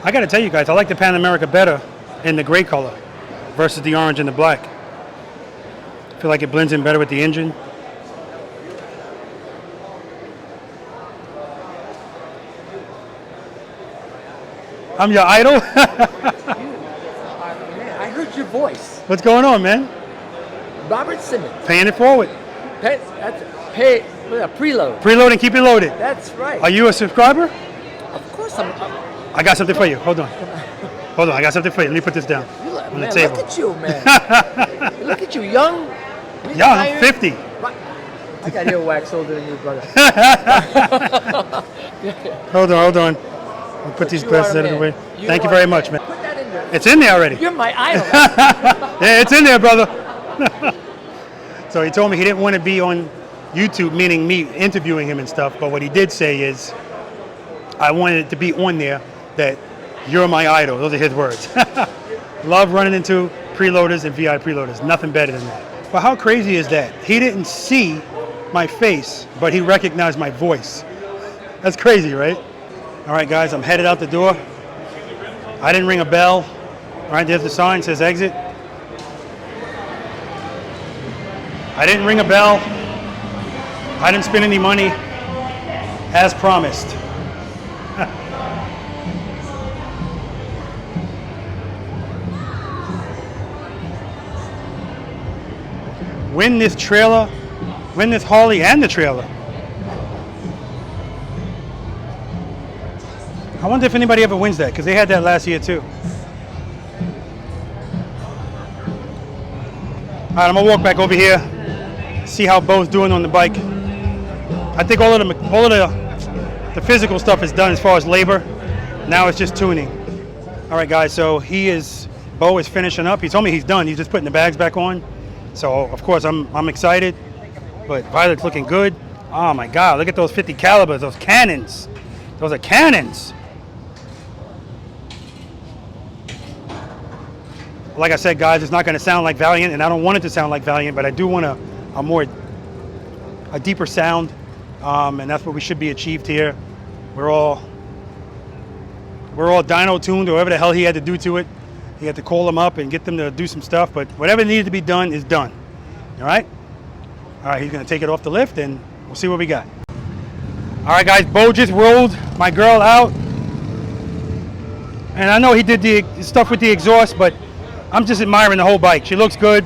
I got to tell you guys, I like the Pan America better in the gray color versus the orange and the black. I feel like it blends in better with the engine. I'm your idol? I heard your voice. What's going on, man? Robert Simmons. Paying it forward. Preload. Preload and keep it loaded. That's right. Are you a subscriber? Of course I'm. I got something for you. Hold on. Hold on. I got something for you. Let me put this down on the table. Look at you, man. Look at you, young. Yeah, I'm 50. I got earwax older than you, brother. Hold on. I'll put these glasses out of the way. Thank you very much, man. Put that in there. It's in there already. You're my idol. Yeah, it's in there, brother. So he told me he didn't want to be on YouTube, meaning me interviewing him and stuff. But what he did say is, I wanted it to be on there that you're my idol. Those are his words. Love running into Preloaders and V.I.Preloaders. Nothing better than that. But how crazy is that? He didn't see my face, but he recognized my voice. That's crazy, right? All right, guys, I'm headed out the door. I didn't ring a bell. All right, there's the sign, says exit. I didn't ring a bell. I didn't spend any money, as promised. Win this trailer, win this Harley and the trailer. I wonder if anybody ever wins that, because they had that last year too. All right, I'm gonna walk back over here, see how Bo's doing on the bike. I think all of the physical stuff is done as far as labor. Now it's just tuning. All right, guys. So Bo is finishing up. He told me he's done. He's just putting the bags back on. So of course I'm excited. But Violet's looking good. Oh my God! Look at those 50 calibers. Those cannons. Those are cannons. Like I said, guys, it's not going to sound like Valiant, and I don't want it to sound like Valiant, but I do want a deeper sound, and that's what we should be achieved here. We're all dyno tuned, or whatever the hell he had to do to it. He had to call them up and get them to do some stuff, but whatever needed to be done is done. All right? All right, he's going to take it off the lift, and we'll see what we got. All right, guys, Bo just rolled my girl out, and I know he did the stuff with the exhaust, but I'm just admiring the whole bike. She looks good.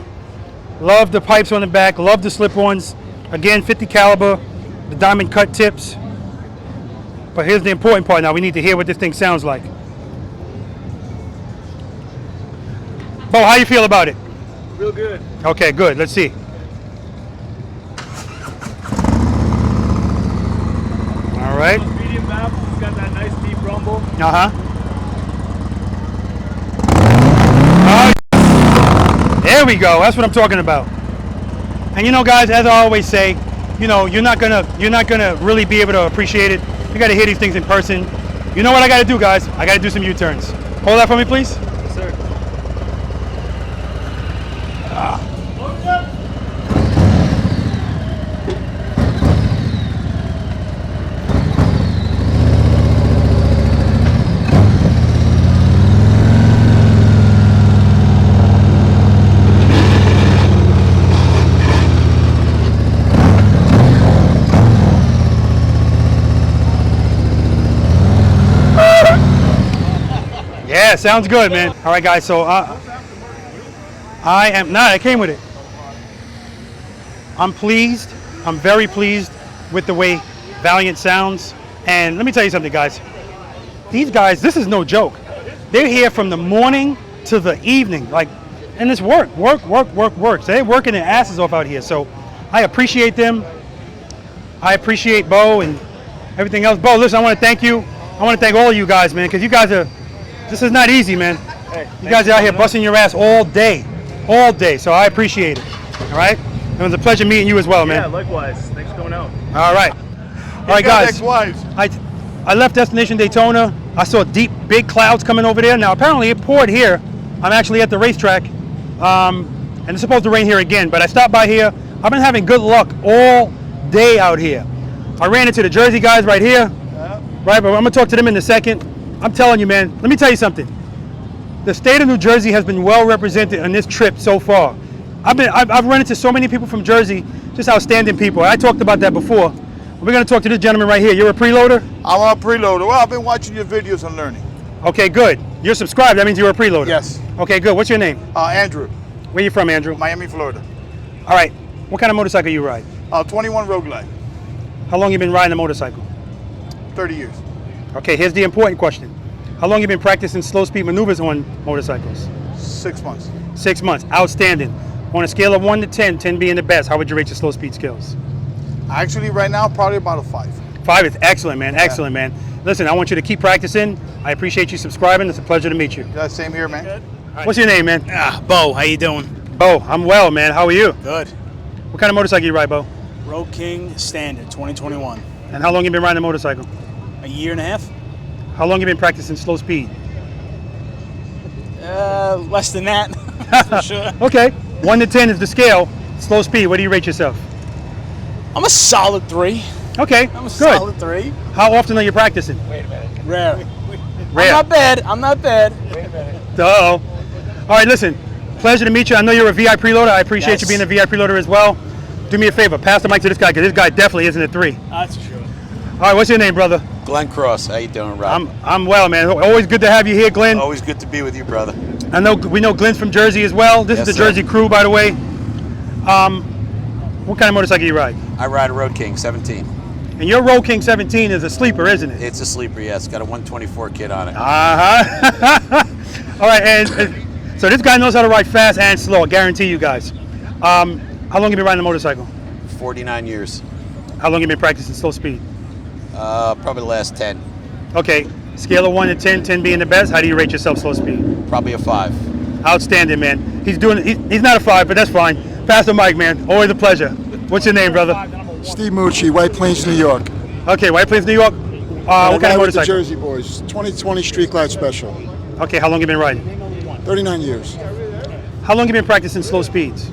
Love the pipes on the back. Love the slip-ons. Again, 50 caliber, the diamond cut tips. But here's the important part now. We need to hear what this thing sounds like. Bo, how you feel about it? Real good. Okay, good. Let's see. All right. Medium valve. It's got that nice deep rumble. Uh-huh. There we go. That's what I'm talking about. And you know, guys, as I always say, you know, you're not gonna really be able to appreciate it. You got to hear these things in person. You know what I got to do, guys? I got to do some U-turns. Hold that for me, please. Yes, sir. Yeah, sounds good, man. All right, guys, so I came with it. I'm pleased. I'm very pleased with the way Valiant sounds. And let me tell you something, guys. These guys, this is no joke. They're here from the morning to the evening. And it's work. So they're working their asses off out here. So I appreciate them. I appreciate Bo and everything else. Bo, listen, I want to thank you. I want to thank all of you guys, man, because you guys are, this is not easy, man. Hey, you guys are out here busting your ass all day. So I appreciate it. All right? It was a pleasure meeting you as well, man. Yeah, likewise. Thanks for coming out. All right. All right, guys. I left Destination Daytona. I saw big clouds coming over there. Now, apparently it poured here. I'm actually at the racetrack, and it's supposed to rain here again, but I stopped by here. I've been having good luck all day out here. I ran into the Jersey guys right here, right? But I'm going to talk to them in a second. I'm telling you, man, let me tell you something. The state of New Jersey has been well represented on this trip so far. I've run into so many people from Jersey, just outstanding people. I talked about that before. We're going to talk to this gentleman right here. You're a preloader? I'm a preloader. Well, I've been watching your videos and learning. Okay, good. You're subscribed. That means you're a preloader. Yes. Okay, good. What's your name? Andrew. Where you from, Andrew? Miami, Florida. All right. What kind of motorcycle you ride? 21 Road Glide. How long you been riding a motorcycle? 30 years. Okay, here's the important question. How long you been practicing slow speed maneuvers on motorcycles? 6 months. 6 months. Outstanding. On a scale of 1 to 10, 10 being the best, how would you rate your slow speed skills? Actually, right now, probably about a 5. 5 is excellent, man. Excellent, man. Listen, I want you to keep practicing. I appreciate you subscribing. It's a pleasure to meet you. Yeah, same here, man. What's your name, man? Bo, how you doing? Bo, I'm well, man. How are you? Good. What kind of motorcycle you ride, Bo? Road King Standard 2021. And how long you been riding a motorcycle? A year and a half. How long you been practicing slow speed? Less than that, that's for sure. Okay. 1 to 10 is the scale. Slow speed, what do you rate yourself? I'm a solid 3. Okay, I'm a good. solid 3. How often are you practicing? Wait a minute. Rare. Rare. I'm not bad. Wait a minute. Uh-oh. All right, listen. Pleasure to meet you. I know you're a V.I.Preloader. I appreciate you being a V.I.Preloader as well. do me a favor. Pass the mic to this guy, because this guy definitely isn't a 3. That's true. All right, what's your name, brother? Glenn Cross, how you doing, Rob? I'm well, man. Always good to have you here, Glenn. Always good to be with you, brother. I know we know Glenn's from Jersey as well. This is the Jersey crew, by the way. What kind of motorcycle you ride? I ride a Road King 17. And your Road King 17 is a sleeper, isn't it? It's a sleeper, yes. Got a 124 kit on it. Uh-huh. All right, and so this guy knows how to ride fast and slow, I guarantee you guys. How long have you been riding a motorcycle? 49 years. How long have you been practicing slow speed? Probably the last 10. Okay, scale of 1 to 10, 10 being the best, how do you rate yourself slow speed? Probably a 5. Outstanding, man. He's not a 5, but that's fine. Pass the mic, man. Always a pleasure. What's your name, brother? Steve Mucci, White Plains, New York. Okay, White Plains, New York. What kind of motorcycle? Jersey Boys, 2020 Street Glide Special. Okay, how long have you been riding? 39 years. How long have you been practicing slow speeds?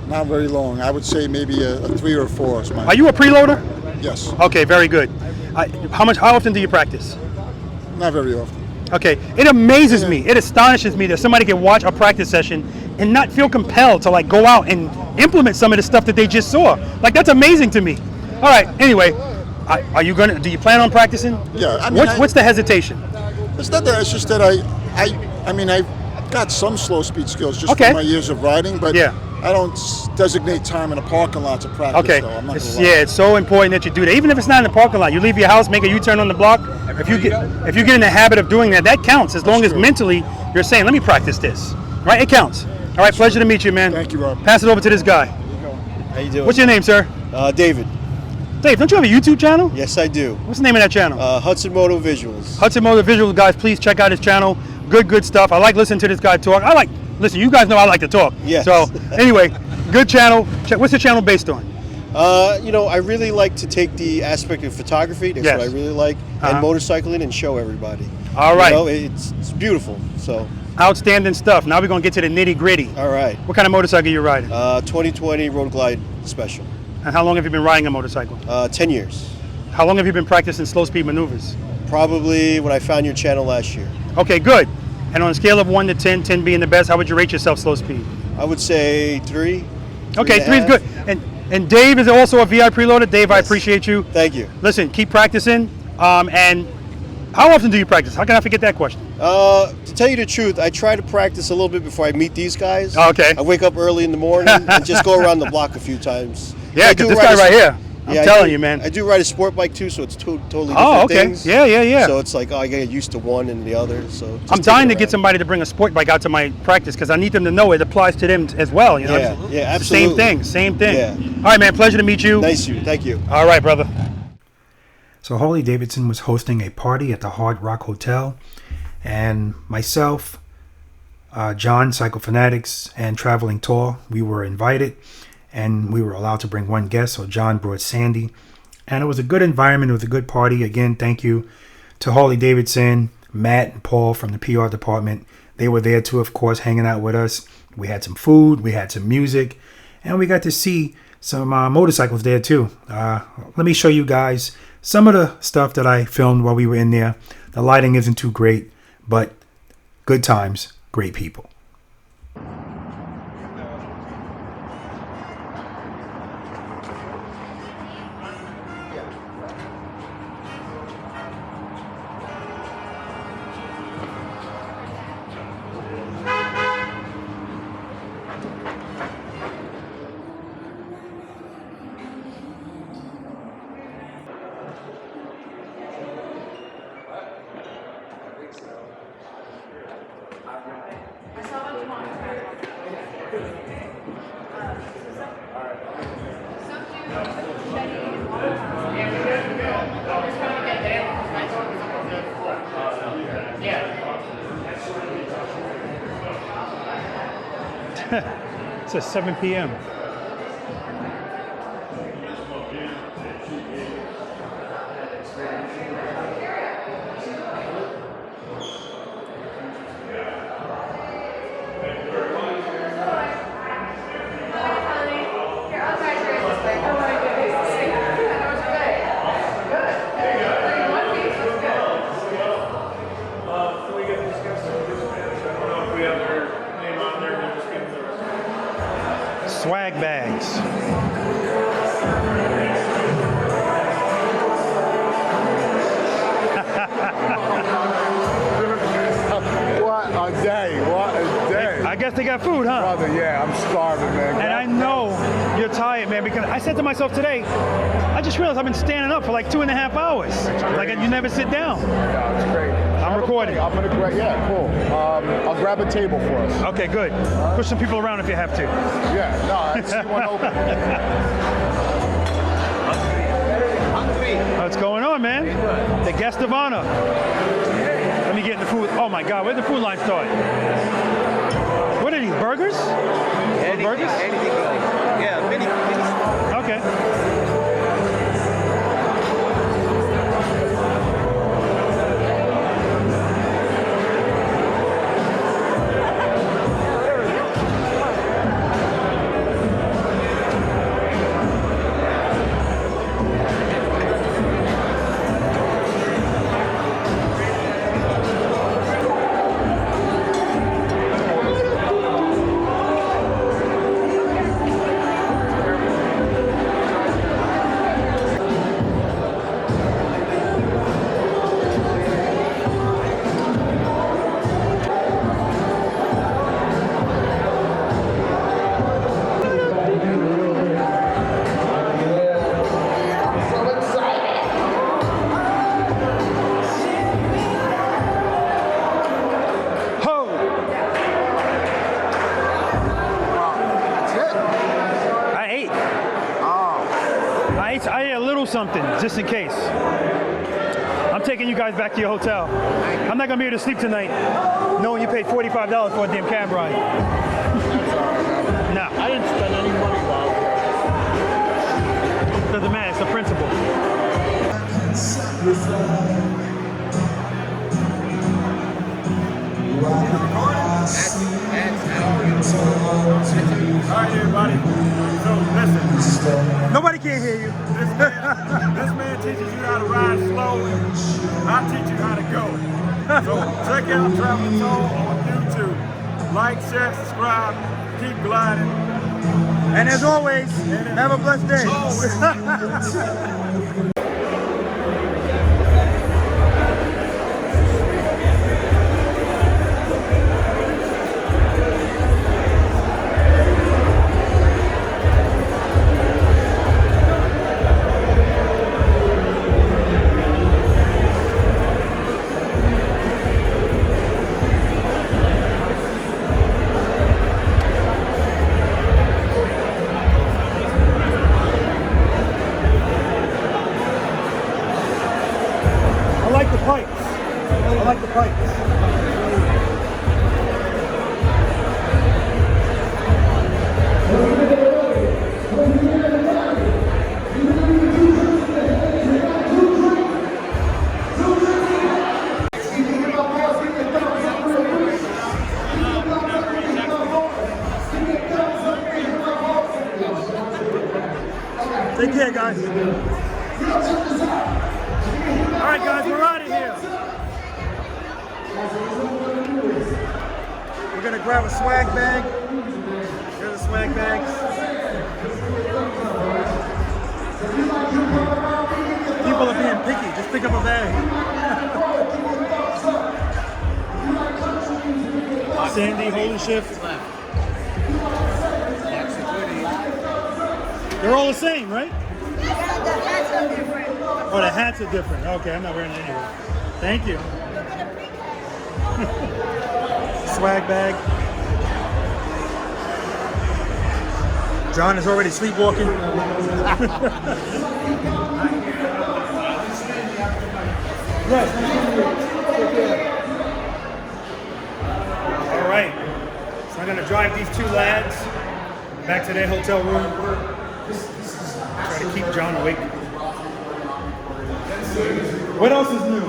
Not very long. I would say maybe a 3 or 4. Are you a preloader? Yes. Okay, very good. How often do you practice? Not very often. Okay, it amazes me, it astonishes me that somebody can watch a practice session and not feel compelled to like go out and implement some of the stuff that they just saw. Like, that's amazing to me. All right, anyway, do you plan on practicing? Yeah. I mean, what's the hesitation? It's not that, it's just that I mean, I've got some slow speed skills just from my years of riding, but I don't designate time in a parking lot to practice. Okay, though. I'm not gonna lie. it's so important that you do that. Even if it's not in the parking lot, you leave your house, make a U-turn on the block. If you get in the habit of doing that, that counts. As long as mentally you're saying, "Let me practice this," right? It counts. All right, pleasure to meet you, man. Thank you, Rob. Pass it over to this guy. How you doing? What's your name, sir? David. Dave, don't you have a YouTube channel? Yes, I do. What's the name of that channel? Hudson Moto Visuals. Hudson Moto Visuals, guys. Please check out his channel. Good stuff. I like listening to this guy talk. Listen, you guys know I like to talk. Yes. So anyway, good channel. What's the channel based on? I really like to take the aspect of photography. That's what I really like, and motorcycling, and show everybody. All right. It's beautiful. So. Outstanding stuff. Now we're gonna get to the nitty gritty. All right. What kind of motorcycle are you riding? 2020 Road Glide Special. And how long have you been riding a motorcycle? 10 years. How long have you been practicing slow speed maneuvers? Probably when I found your channel last year. Okay, good. And on a scale of 1 to 10, 10 being the best, how would you rate yourself slow speed? I would say 3. Okay, 3 is good. And Dave is also a V.I.Preloader. Dave, I appreciate you. Thank you. Listen, keep practicing. And how often do you practice? How can I forget that question? To tell you the truth, I try to practice a little bit before I meet these guys. Okay. I wake up early in the morning and just go around the block a few times. Yeah, because this guy right here, I'm telling you, man. I do ride a sport bike too, so it's totally different things. Yeah. So it's like, I get used to one and the other. So I'm dying to get somebody to bring a sport bike out to my practice because I need them to know it applies to them as well. You know? Yeah, absolutely. Same thing. Yeah. All right, man. Pleasure to meet you. Nice to meet you. Thank you. All right, brother. So Harley Davidson was hosting a party at the Hard Rock Hotel, and myself, John, Cycle Fanatics, and Traveling Tour, we were invited, and we were allowed to bring one guest. So John brought Sandy, and it was a good environment. It was a good party. Again, thank you to Harley Davidson, Matt and Paul from the PR department. They were there too, of course, hanging out with us. We had some food, we had some music, and we got to see some motorcycles there too. Let me show you guys some of the stuff that I filmed while we were in there. The lighting isn't too great, but good times, great people. It says 7 p.m. Swag bags. What a day, what a day. I guess they got food, huh? Brother, yeah, I'm starving, man. And I know you're tired, man, because I said to myself today, I just realized I've been standing up for like 2.5 hours. Like, you never sit down. Yeah, it's great. I'm recording. I'm gonna grab, yeah, cool. I'll grab a table for us. Okay, good. Push some people around if you have to. Yeah, no, I see one open. What's going on, man? The guest of honor. Let me get in the food. Oh my God, where'd the food line start? What are these, burgers? Burgers? Anything goes. Yeah, mini. Okay. Something just in case. I'm taking you guys back to your hotel. I'm not gonna be able to sleep tonight knowing you paid $45 for a damn cab ride. No. I didn't spend any money while here. Doesn't matter, it's the principle. Alright everybody, so listen. Nobody can hear you. This man teaches you how to ride slow and I'll teach you how to go. So check out Travel Soul on YouTube. Like, share, subscribe, keep gliding. And as always, have a blessed day. I like the pipes. Take care, guys. All right, guys, we're out of here. We're gonna grab a swag bag. Here's a swag bag. People are being picky. Just pick up a bag. Sandy, Holy Shift. They're all the same, right? Oh, the hats are different. Okay, I'm not wearing it anyway. Thank you. Swag bag. John is already sleepwalking. Yes. All right. So I'm going to drive these two lads back to their hotel room. Try to keep John awake. What else is new?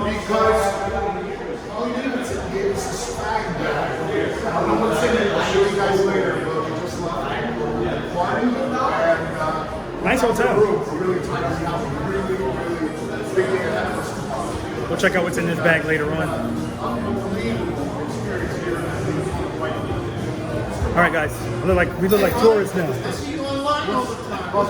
Nice hotel. We'll check out what's in this bag later on. All right, guys. We look like tourists now. You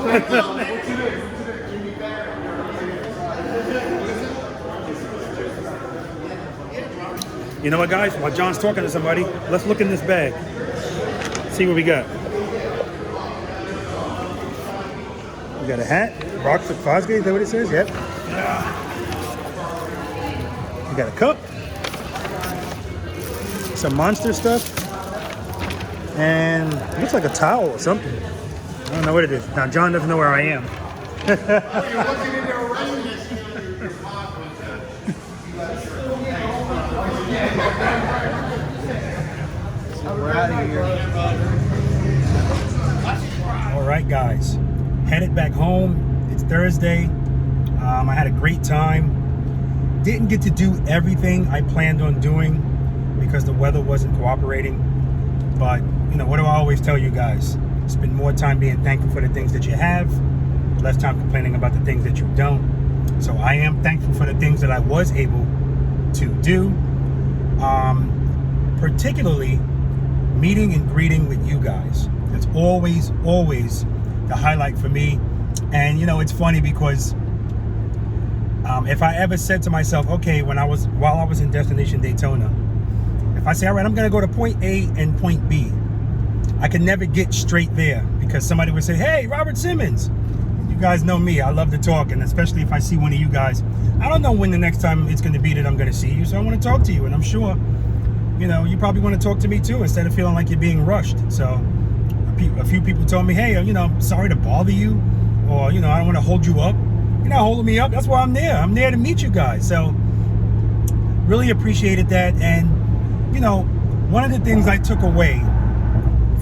know what, guys? While John's talking to somebody, let's look in this bag. See what we got. We got a hat. Rockford Fosgate, is that what it says? Yep. We got a cup. Some Monster stuff. And it looks like a towel or something. I don't know what it is. Now, John doesn't know where I am. We're out of here. All right, guys. Headed back home. It's Thursday. I had a great time. Didn't get to do everything I planned on doing because the weather wasn't cooperating. But, you know, what do I always tell you guys? Spend more time being thankful for the things that you have, less time complaining about the things that you don't. So I am thankful for the things that I was able to do. Particularly meeting and greeting with you guys. That's always the highlight for me. And you know, it's funny because if I ever said to myself, okay, while I was in Destination Daytona, if I say, all right, I'm gonna go to point A and point B, I can never get straight there because somebody would say, hey, Robert Simmons. You guys know me, I love to talk, and especially if I see one of you guys, I don't know when the next time it's gonna be that I'm gonna see you, so I wanna talk to you, and I'm sure, you know, you probably want to talk to me too instead of feeling like you're being rushed. So a few people told me, hey, you know, I'm sorry to bother you, or, you know, I don't want to hold you up. You're not holding me up. That's why I'm there. I'm there to meet you guys. So really appreciated that. And, you know, one of the things I took away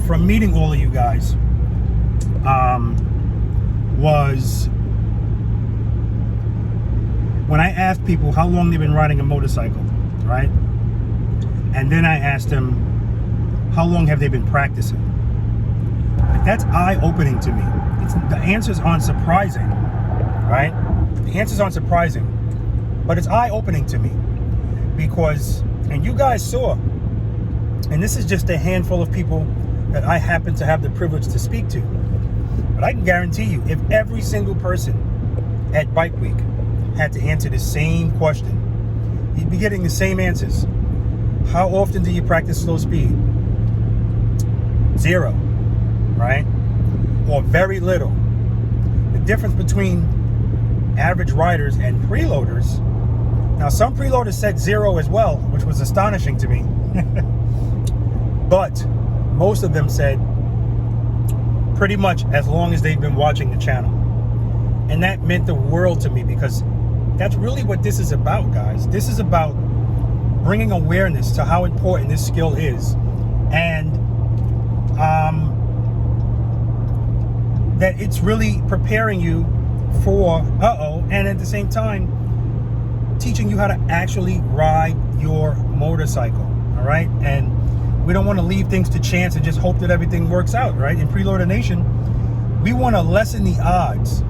from meeting all of you guys was when I asked people how long they've been riding a motorcycle, right? And then I asked them, how long have they been practicing? Like, that's eye-opening to me. The answers aren't surprising, right? The answers aren't surprising, but it's eye-opening to me because, and you guys saw, and this is just a handful of people that I happen to have the privilege to speak to, but I can guarantee you, if every single person at Bike Week had to answer the same question, you'd be getting the same answers. How often do you practice slow speed? 0, right? Or very little. The difference between average riders and preloaders, now some preloaders said 0 as well, which was astonishing to me. But most of them said pretty much as long as they've been watching the channel. And that meant the world to me because that's really what this is about, guys. This is about bringing awareness to how important this skill is, and that it's really preparing you for and at the same time teaching you how to actually ride your motorcycle. All right, and we don't want to leave things to chance and just hope that everything works out, right? In Preloader Nation, we want to lessen the odds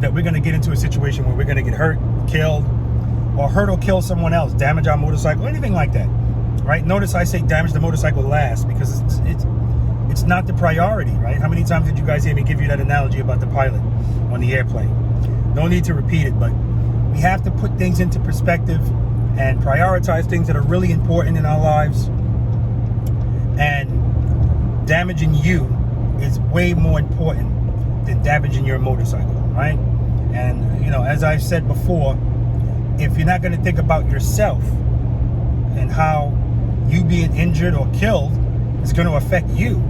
that we're going to get into a situation where we're going to get hurt, killed, or hurt or kill someone else, damage our motorcycle, anything like that, right? Notice I say damage the motorcycle last because it's not the priority, right? How many times did you guys hear me give you that analogy about the pilot on the airplane? No need to repeat it, but we have to put things into perspective and prioritize things that are really important in our lives. And damaging you is way more important than damaging your motorcycle, right? And, you know, as I've said before, if you're not going to think about yourself and how you being injured or killed is going to affect you,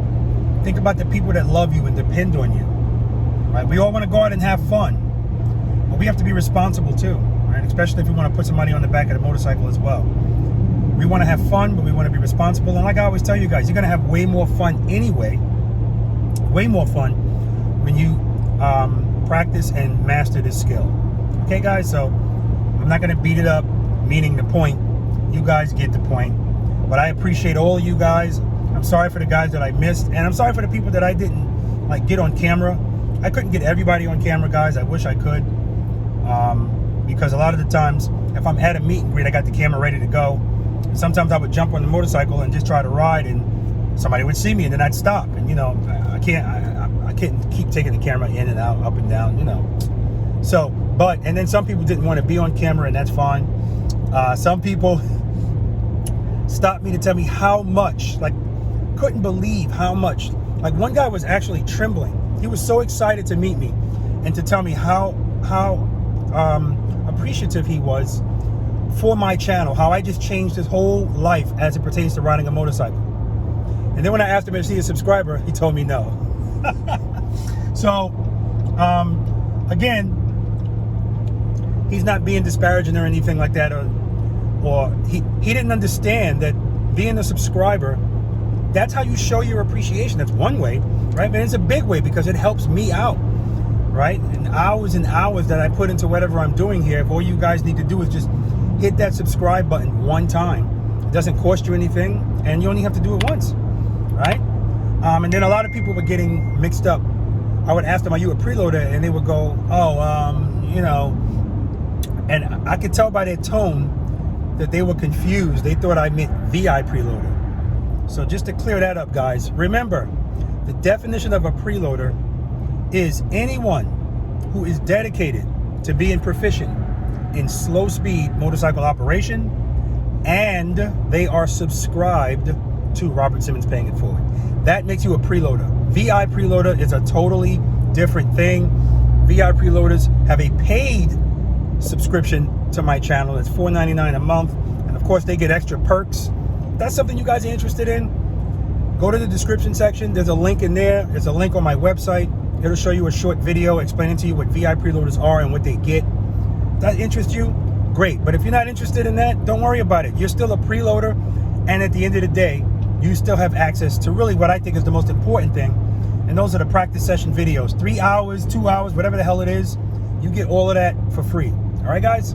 think about the people that love you and depend on you, right? We all want to go out and have fun, but we have to be responsible too, right? Especially if we want to put some money on the back of the motorcycle as well. We want to have fun, but we want to be responsible. And like I always tell you guys, you're going to have way more fun anyway, way more fun when you practice and master this skill. Okay, guys, so I'm not going to beat it up, meaning the point. You guys get the point. But I appreciate all of you guys. I'm sorry for the guys that I missed, and I'm sorry for the people that I didn't like get on camera. I couldn't get everybody on camera, guys. I wish I could, because a lot of the times, if I'm at a meet and greet, I got the camera ready to go. Sometimes I would jump on the motorcycle and just try to ride, and somebody would see me, and then I'd stop. And you know, I can't keep taking the camera in and out, up and down, you know. So, and then some people didn't want to be on camera, and that's fine. Some people stopped me to tell me how much, like, couldn't believe how much. Like, one guy was actually trembling. He was so excited to meet me and to tell me how appreciative he was for my channel, how I just changed his whole life as it pertains to riding a motorcycle. And then when I asked him if he's a subscriber, he told me no. So, again, he's not being disparaging or anything like that, or he didn't understand that being a subscriber, that's how you show your appreciation. That's one way, right? But it's a big way because it helps me out, right? And hours that I put into whatever I'm doing here, if all you guys need to do is just hit that subscribe button one time. It doesn't cost you anything, and you only have to do it once, right? And then a lot of people were getting mixed up. I would ask them, are you a preloader? And they would go, you know, and I could tell by their tone that they were confused. They thought I meant V.I.Preloader. So just to clear that up, guys, remember, the definition of a preloader is anyone who is dedicated to being proficient in slow speed motorcycle operation, and they are subscribed to Robert Simmons Paying It Forward. That makes you a preloader. V.I.Preloader is a totally different thing. V.I.Preloaders have a paid subscription to my channel. It's $4.99 a month, and of course they get extra perks. If that's something you guys are interested in, go to the description section. There's a link in there. There's a link on my website. It'll show you a short video explaining to you what V.I.Preloaders are and what they get. If that interests you, great. But if you're not interested in that, don't worry about it. You're still a preloader, and at the end of the day, you still have access to really what I think is the most important thing, and those are the practice session videos. 3 hours, 2 hours, whatever the hell it is, you get all of that for free. All right, guys?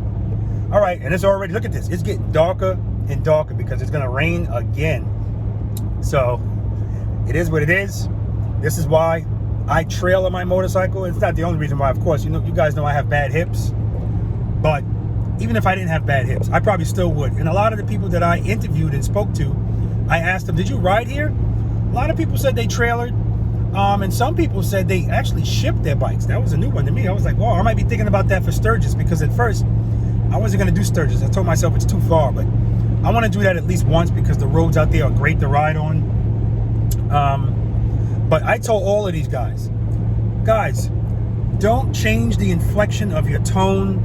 All right, and it's already, look at this. It's getting darker and darker because it's going to rain again. So it is what it is. This is why I trail on my motorcycle. It's not the only reason why, of course. You know, you guys know I have bad hips. But even if I didn't have bad hips, I probably still would. And a lot of the people that I interviewed and spoke to, I asked them, did you ride here? A lot of people said they trailered. And some people said they actually shipped their bikes. That was a new one to me. I was like, wow, I might be thinking about that for Sturgis, because at first I wasn't going to do Sturgis. I told myself it's too far, but I want to do that at least once because the roads out there are great to ride on. But I told all of these guys, don't change the inflection of your tone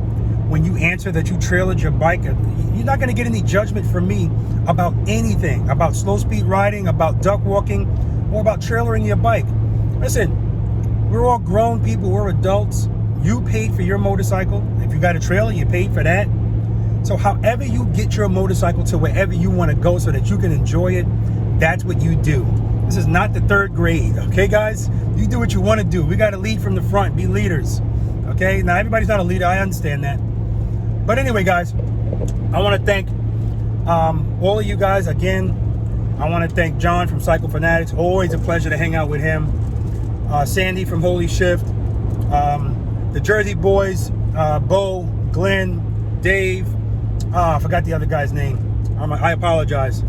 when you answer that you trailered your bike. You're not going to get any judgment from me about anything, about slow speed riding, about duck walking, or about trailering your bike. Listen, we're all grown people, we're adults. You paid for your motorcycle. If you got a trailer, you paid for that. So however you get your motorcycle to wherever you want to go so that you can enjoy it, that's what you do. This is not the 3rd grade, okay, guys? You do what you want to do. We got to lead from the front, be leaders, okay? Now, everybody's not a leader, I understand that. But anyway, guys, I want to thank all of you guys again. I want to thank John from Cycle Fanatics. Always a pleasure to hang out with him. Sandy from Holy Shift. The Jersey boys, Bo, Glenn, Dave. I forgot the other guy's name. I apologize.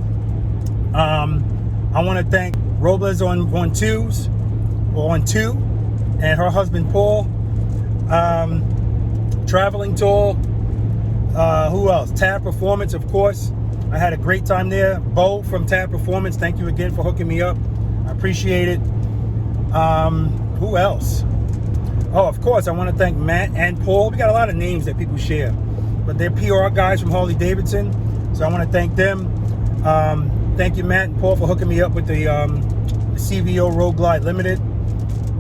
I want to thank Robles on 2, and her husband Paul. Traveling Tour. Who else? Tab Performance, of course. I had a great time there. Bo from Tab Performance, thank you again for hooking me up. I appreciate it. Who else? Oh, of course, I want to thank Matt and Paul. We got a lot of names that people share, but they're PR guys from Harley Davidson, so I want to thank them. Thank you, Matt and Paul, for hooking me up with the CVO Road Glide Limited.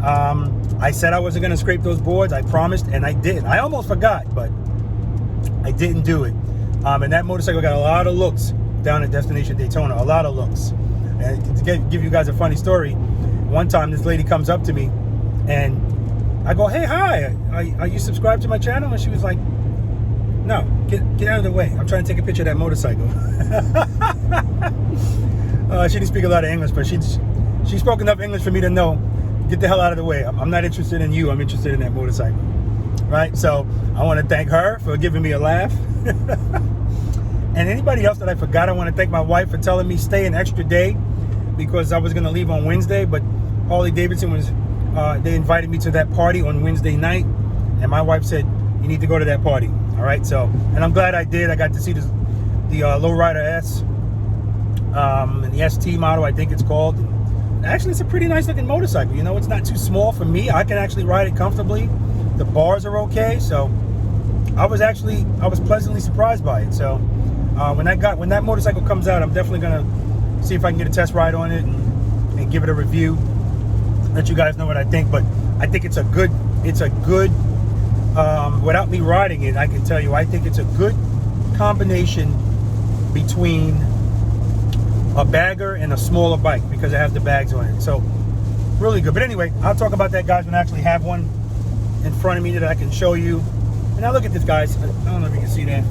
I said I wasn't going to scrape those boards. I promised, and I did. I almost forgot, but I didn't do it. And that motorcycle got a lot of looks down at Destination Daytona, a lot of looks. And to give you guys a funny story, one time this lady comes up to me, and I go, hey, hi, are you subscribed to my channel? And she was like, no, get out of the way. I'm trying to take a picture of that motorcycle. She didn't speak a lot of English, but she spoke enough English for me to know, get the hell out of the way. I'm not interested in you. I'm interested in that motorcycle. Right? So I want to thank her for giving me a laugh. And anybody else that I forgot, I want to thank my wife for telling me stay an extra day because I was going to leave on Wednesday, but Harley Davidson was they invited me to that party on Wednesday night, and my wife said, you need to go to that party. All right, so, and I'm glad I did. I got to see the Lowrider S, and the ST model, I think it's called. And actually, it's a pretty nice looking motorcycle. You know, it's not too small for me. I can actually ride it comfortably. The bars are okay, so I was pleasantly surprised by it. So when that motorcycle comes out, I'm definitely gonna see if I can get a test ride on it and give it a review, let you guys know what I think. But I think it's a good without me riding it, I can tell you I think it's a good combination between a bagger and a smaller bike because it has the bags on it. So really good. But anyway, I'll talk about that, guys, when I actually have one in front of me that I can show you. And now look at this, guys. I don't know if you can see that.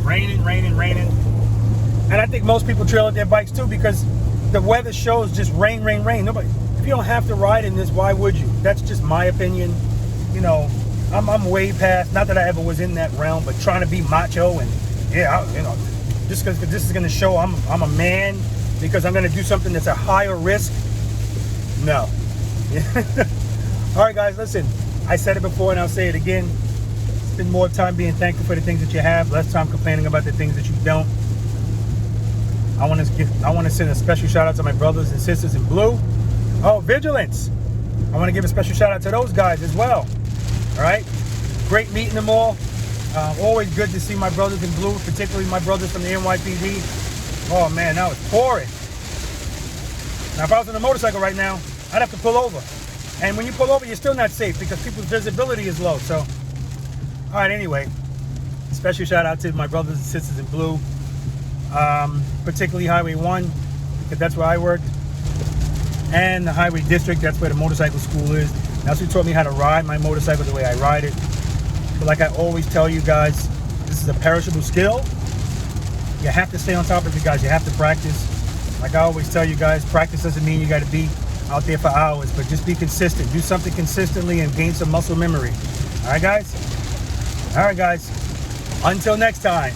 Raining. And I think most people trail at their bikes too because the weather shows just rain. Nobody, if you don't have to ride in this, why would you? That's just my opinion. You know, I'm way past, not that I ever was in that realm, but trying to be macho and just because this is going to show I'm a man because I'm going to do something that's a higher risk. No. All right, guys, listen. I said it before and I'll say it again. Spend more time being thankful for the things that you have, less time complaining about the things that you don't. I want to send a special shout out to my brothers and sisters in blue. Oh, Vigilance. I want to give a special shout out to those guys as well. All right. Great meeting them all. Always good to see my brothers in blue, particularly my brothers from the NYPD. Oh man, that was pouring. Now, if I was on a motorcycle right now, I'd have to pull over. And when you pull over, you're still not safe because people's visibility is low. So, all right, anyway, special shout out to my brothers and sisters in blue, particularly Highway 1, because that's where I worked, and the Highway District, that's where the motorcycle school is. That's who taught me how to ride my motorcycle the way I ride it. But like I always tell you guys, this is a perishable skill. You have to stay on top of it, guys. You have to practice. Like I always tell you guys, practice doesn't mean you got to be out there for hours, but just be consistent. Do something consistently and gain some muscle memory. All right, guys? All right, guys. Until next time.